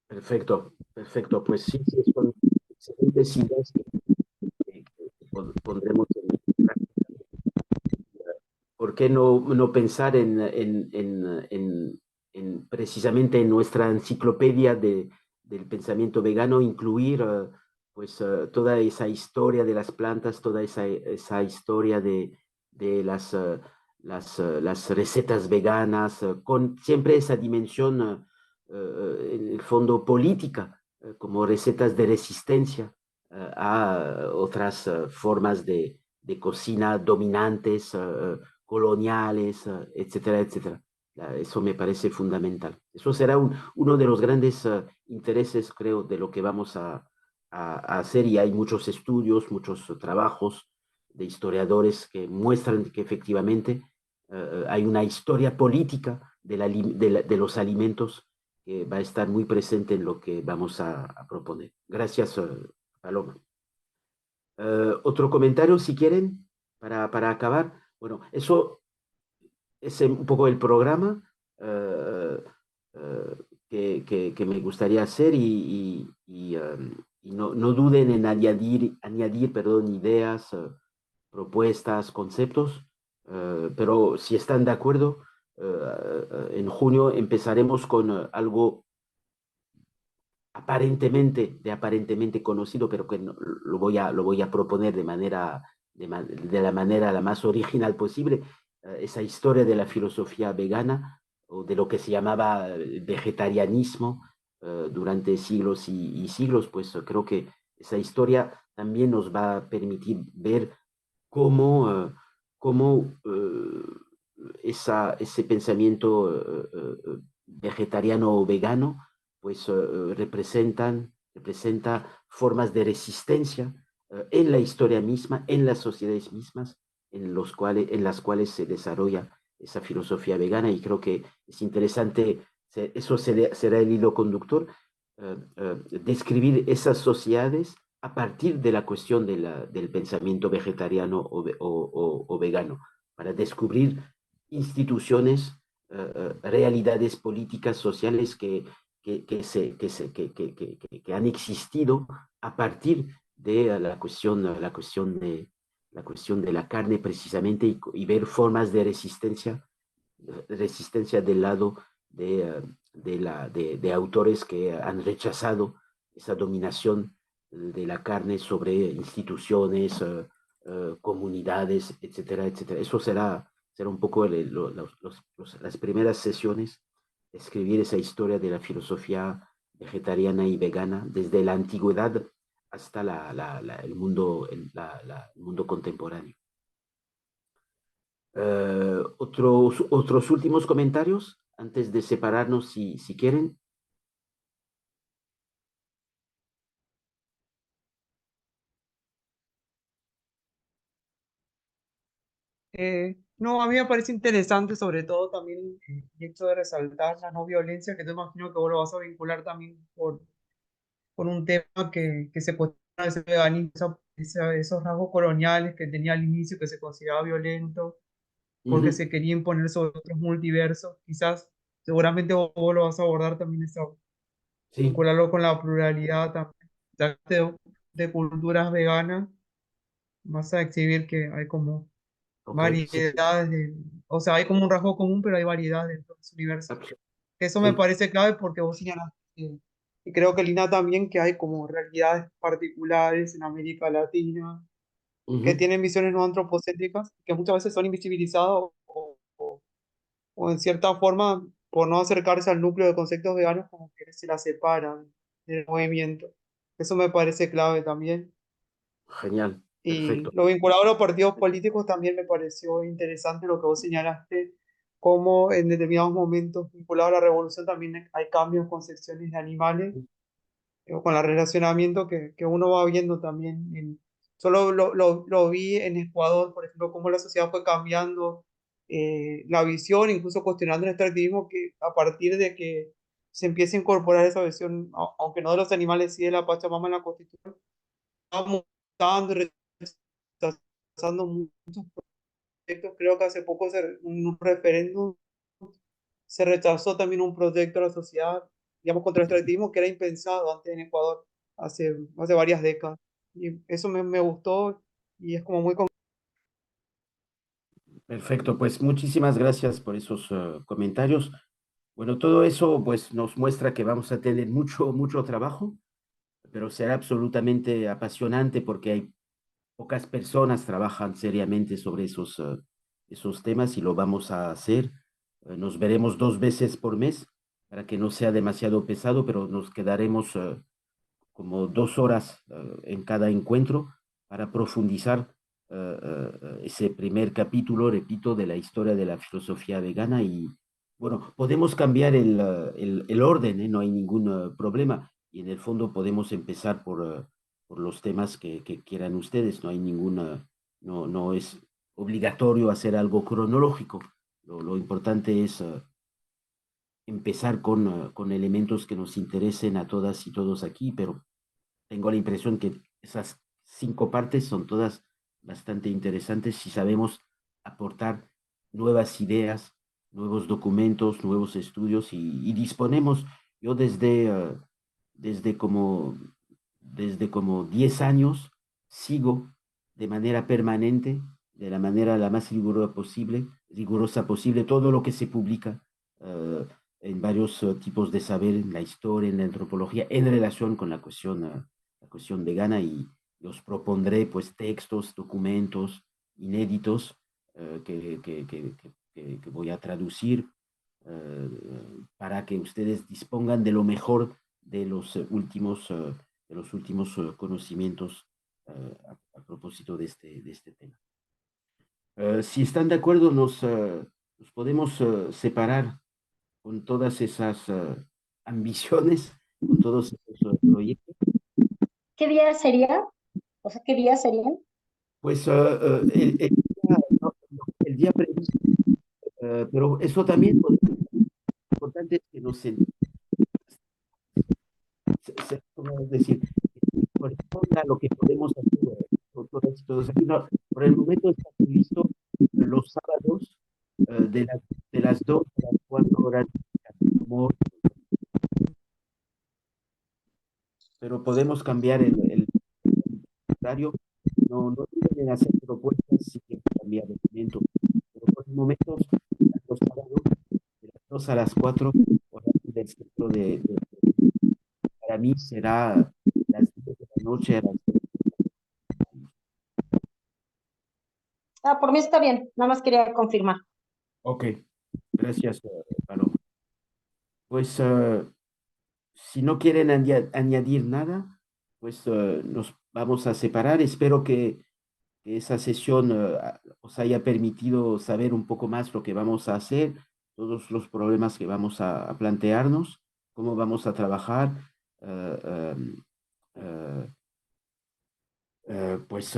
Perfecto, perfecto. Pues sí, son excelentes ideas que pondremos en práctica. ¿Por qué no pensar precisamente en nuestra enciclopedia del pensamiento vegano, incluir pues toda esa historia de las plantas, toda esa historia de las recetas veganas, con siempre esa dimensión en el fondo política, como recetas de resistencia a otras formas de cocina dominantes, coloniales, etcétera, etcétera. Eso me parece fundamental. Eso será uno de los grandes intereses, creo, de lo que vamos a hacer, y hay muchos estudios, muchos trabajos de historiadores que muestran que efectivamente hay una historia política de los alimentos que va a estar muy presente en lo que vamos a proponer. Gracias, Paloma. Otro comentario, si quieren, para acabar. Bueno, eso es un poco el programa que me gustaría hacer, y no duden en añadir perdón, ideas, propuestas, conceptos, pero si están de acuerdo, en junio empezaremos con algo aparentemente conocido, pero que lo voy a proponer de la manera la más original posible, esa historia de la filosofía vegana, o de lo que se llamaba vegetarianismo durante siglos y siglos. Pues creo que esa historia también nos va a permitir ver cómo ese pensamiento vegetariano o vegano pues representa formas de resistencia en la historia misma, en las sociedades mismas, en las cuales se desarrolla esa filosofía vegana, y creo que es interesante, eso será el hilo conductor, describir esas sociedades a partir de la cuestión del pensamiento vegetariano o vegano, para descubrir instituciones, realidades políticas, sociales que han existido a partir de la cuestión de la carne precisamente, y ver formas de resistencia del lado de autores que han rechazado esa dominación de la carne sobre instituciones, comunidades, etcétera, etcétera. Eso será un poco las primeras sesiones, escribir esa historia de la filosofía vegetariana y vegana desde la antigüedad hasta el mundo contemporáneo. Otros últimos comentarios antes de separarnos, si quieren. No, a mí me parece interesante, sobre todo también el hecho de resaltar la no violencia, que te imagino que vos lo vas a vincular también por un tema que se cuestiona ese veganismo, esos rasgos coloniales que tenía al inicio, que se consideraba violento, porque se quería imponer sobre otros multiversos. Quizás, seguramente vos lo vas a abordar también, eso, Sí, vincularlo con la pluralidad también de culturas veganas. Vas a exhibir que hay como ok, sí, variedades, o sea, hay como un rasgo común, pero hay variedades dentro de ese universo. Eso me sí. parece clave porque vos señalaste, y creo que Lina también, que hay como realidades particulares en América Latina que tienen visiones no antropocéntricas, que muchas veces son invisibilizadas o en cierta forma, por no acercarse al núcleo de conceptos veganos, como que se la separan del movimiento. Eso me parece clave también. Genial, Y perfecto. lo vinculado a los partidos políticos también me pareció interesante lo que vos señalaste, cómo en determinados momentos vinculados a la revolución también hay cambios con secciones de animales, o con el relacionamiento que uno va viendo también. Solo lo vi en Ecuador, por ejemplo, cómo la sociedad fue cambiando la visión, incluso cuestionando el extractivismo, que a partir de que se empieza a incorporar esa visión, aunque no de los animales, sí de la Pachamama en la Constitución, va mutando y rechazando muchos proyectos. Creo que hace poco un referéndum se rechazó también un proyecto de la sociedad, digamos, contra el extractivismo que era impensado antes en Ecuador, hace varias décadas. Y eso me gustó y es como muy... Perfecto, pues muchísimas gracias por esos comentarios. Bueno, todo eso pues nos muestra que vamos a tener mucho trabajo, pero será absolutamente apasionante porque hay pocas personas trabajan seriamente sobre esos temas, y lo vamos a hacer. Nos veremos 2 veces por mes para que no sea demasiado pesado, pero nos quedaremos como 2 horas en cada encuentro para profundizar ese primer capítulo, repito, de la historia de la filosofía vegana. Y bueno, podemos cambiar el orden, ¿eh? No hay ningún problema. Y en el fondo podemos empezar por los temas que quieran ustedes. No hay ninguna, no es obligatorio hacer algo cronológico. Lo importante es empezar con elementos que nos interesen a todas y todos aquí, pero tengo la impresión que esas 5 partes son todas bastante interesantes si sabemos aportar nuevas ideas, nuevos documentos, nuevos estudios, y disponemos. Yo desde como, desde como 10 años sigo de manera permanente, de la manera la más rigurosa posible, todo lo que se publica en varios tipos de saber, en la historia, en la antropología, en relación con la cuestión vegana, y os propondré pues textos, documentos inéditos que voy a traducir eh, para que ustedes dispongan de lo mejor de los últimos conocimientos a propósito de este tema. Si están de acuerdo, nos podemos separar con todas esas ambiciones, con todos esos proyectos. ¿Qué día sería? O sea, ¿qué días serían? Pues el día previsto, pero eso también lo importante es que ¿cómo decir? Corresponda a lo que podemos hacer. Todos aquí por el momento está previsto los sábados de las 2 a las 4 horas, como, pero podemos cambiar el horario. No duden en hacer propuestas si quieren cambiar el momento, pero por el momento los sábados de las 2 a las 4 horas del centro para mí será las 10 de la noche a las 3. Ah, por mí está bien, nada más quería confirmar. Ok, gracias, Paloma. Pues si no quieren añadir nada, pues nos vamos a separar. Espero que esa sesión os haya permitido saber un poco más lo que vamos a hacer, todos los problemas que vamos a plantearnos, cómo vamos a trabajar. eh, eh, pues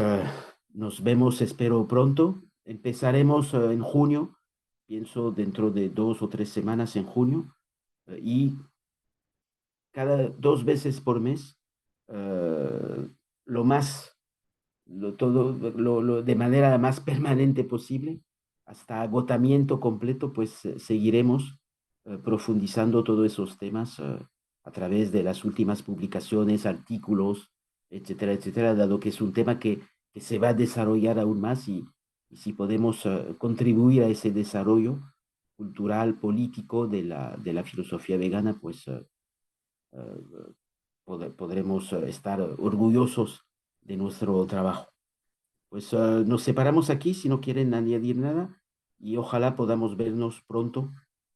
nos vemos, espero pronto. Empezaremos en junio, pienso dentro de 2 o 3 semanas en junio, y cada 2 veces por mes, lo más, de manera más permanente posible, hasta agotamiento completo, pues seguiremos profundizando todos esos temas a través de las últimas publicaciones, artículos, etcétera, etcétera, dado que es un tema que se va a desarrollar aún más y si podemos contribuir a ese desarrollo cultural, político de la filosofía vegana, pues podremos estar orgullosos de nuestro trabajo. Pues nos separamos aquí si no quieren añadir nada y ojalá podamos vernos pronto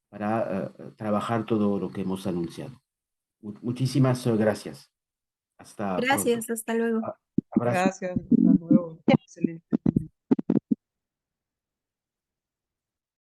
para trabajar todo lo que hemos anunciado. Muchísimas gracias. Hasta pronto. Gracias, hasta luego. Abrazo. Gracias, hasta luego. Excelente.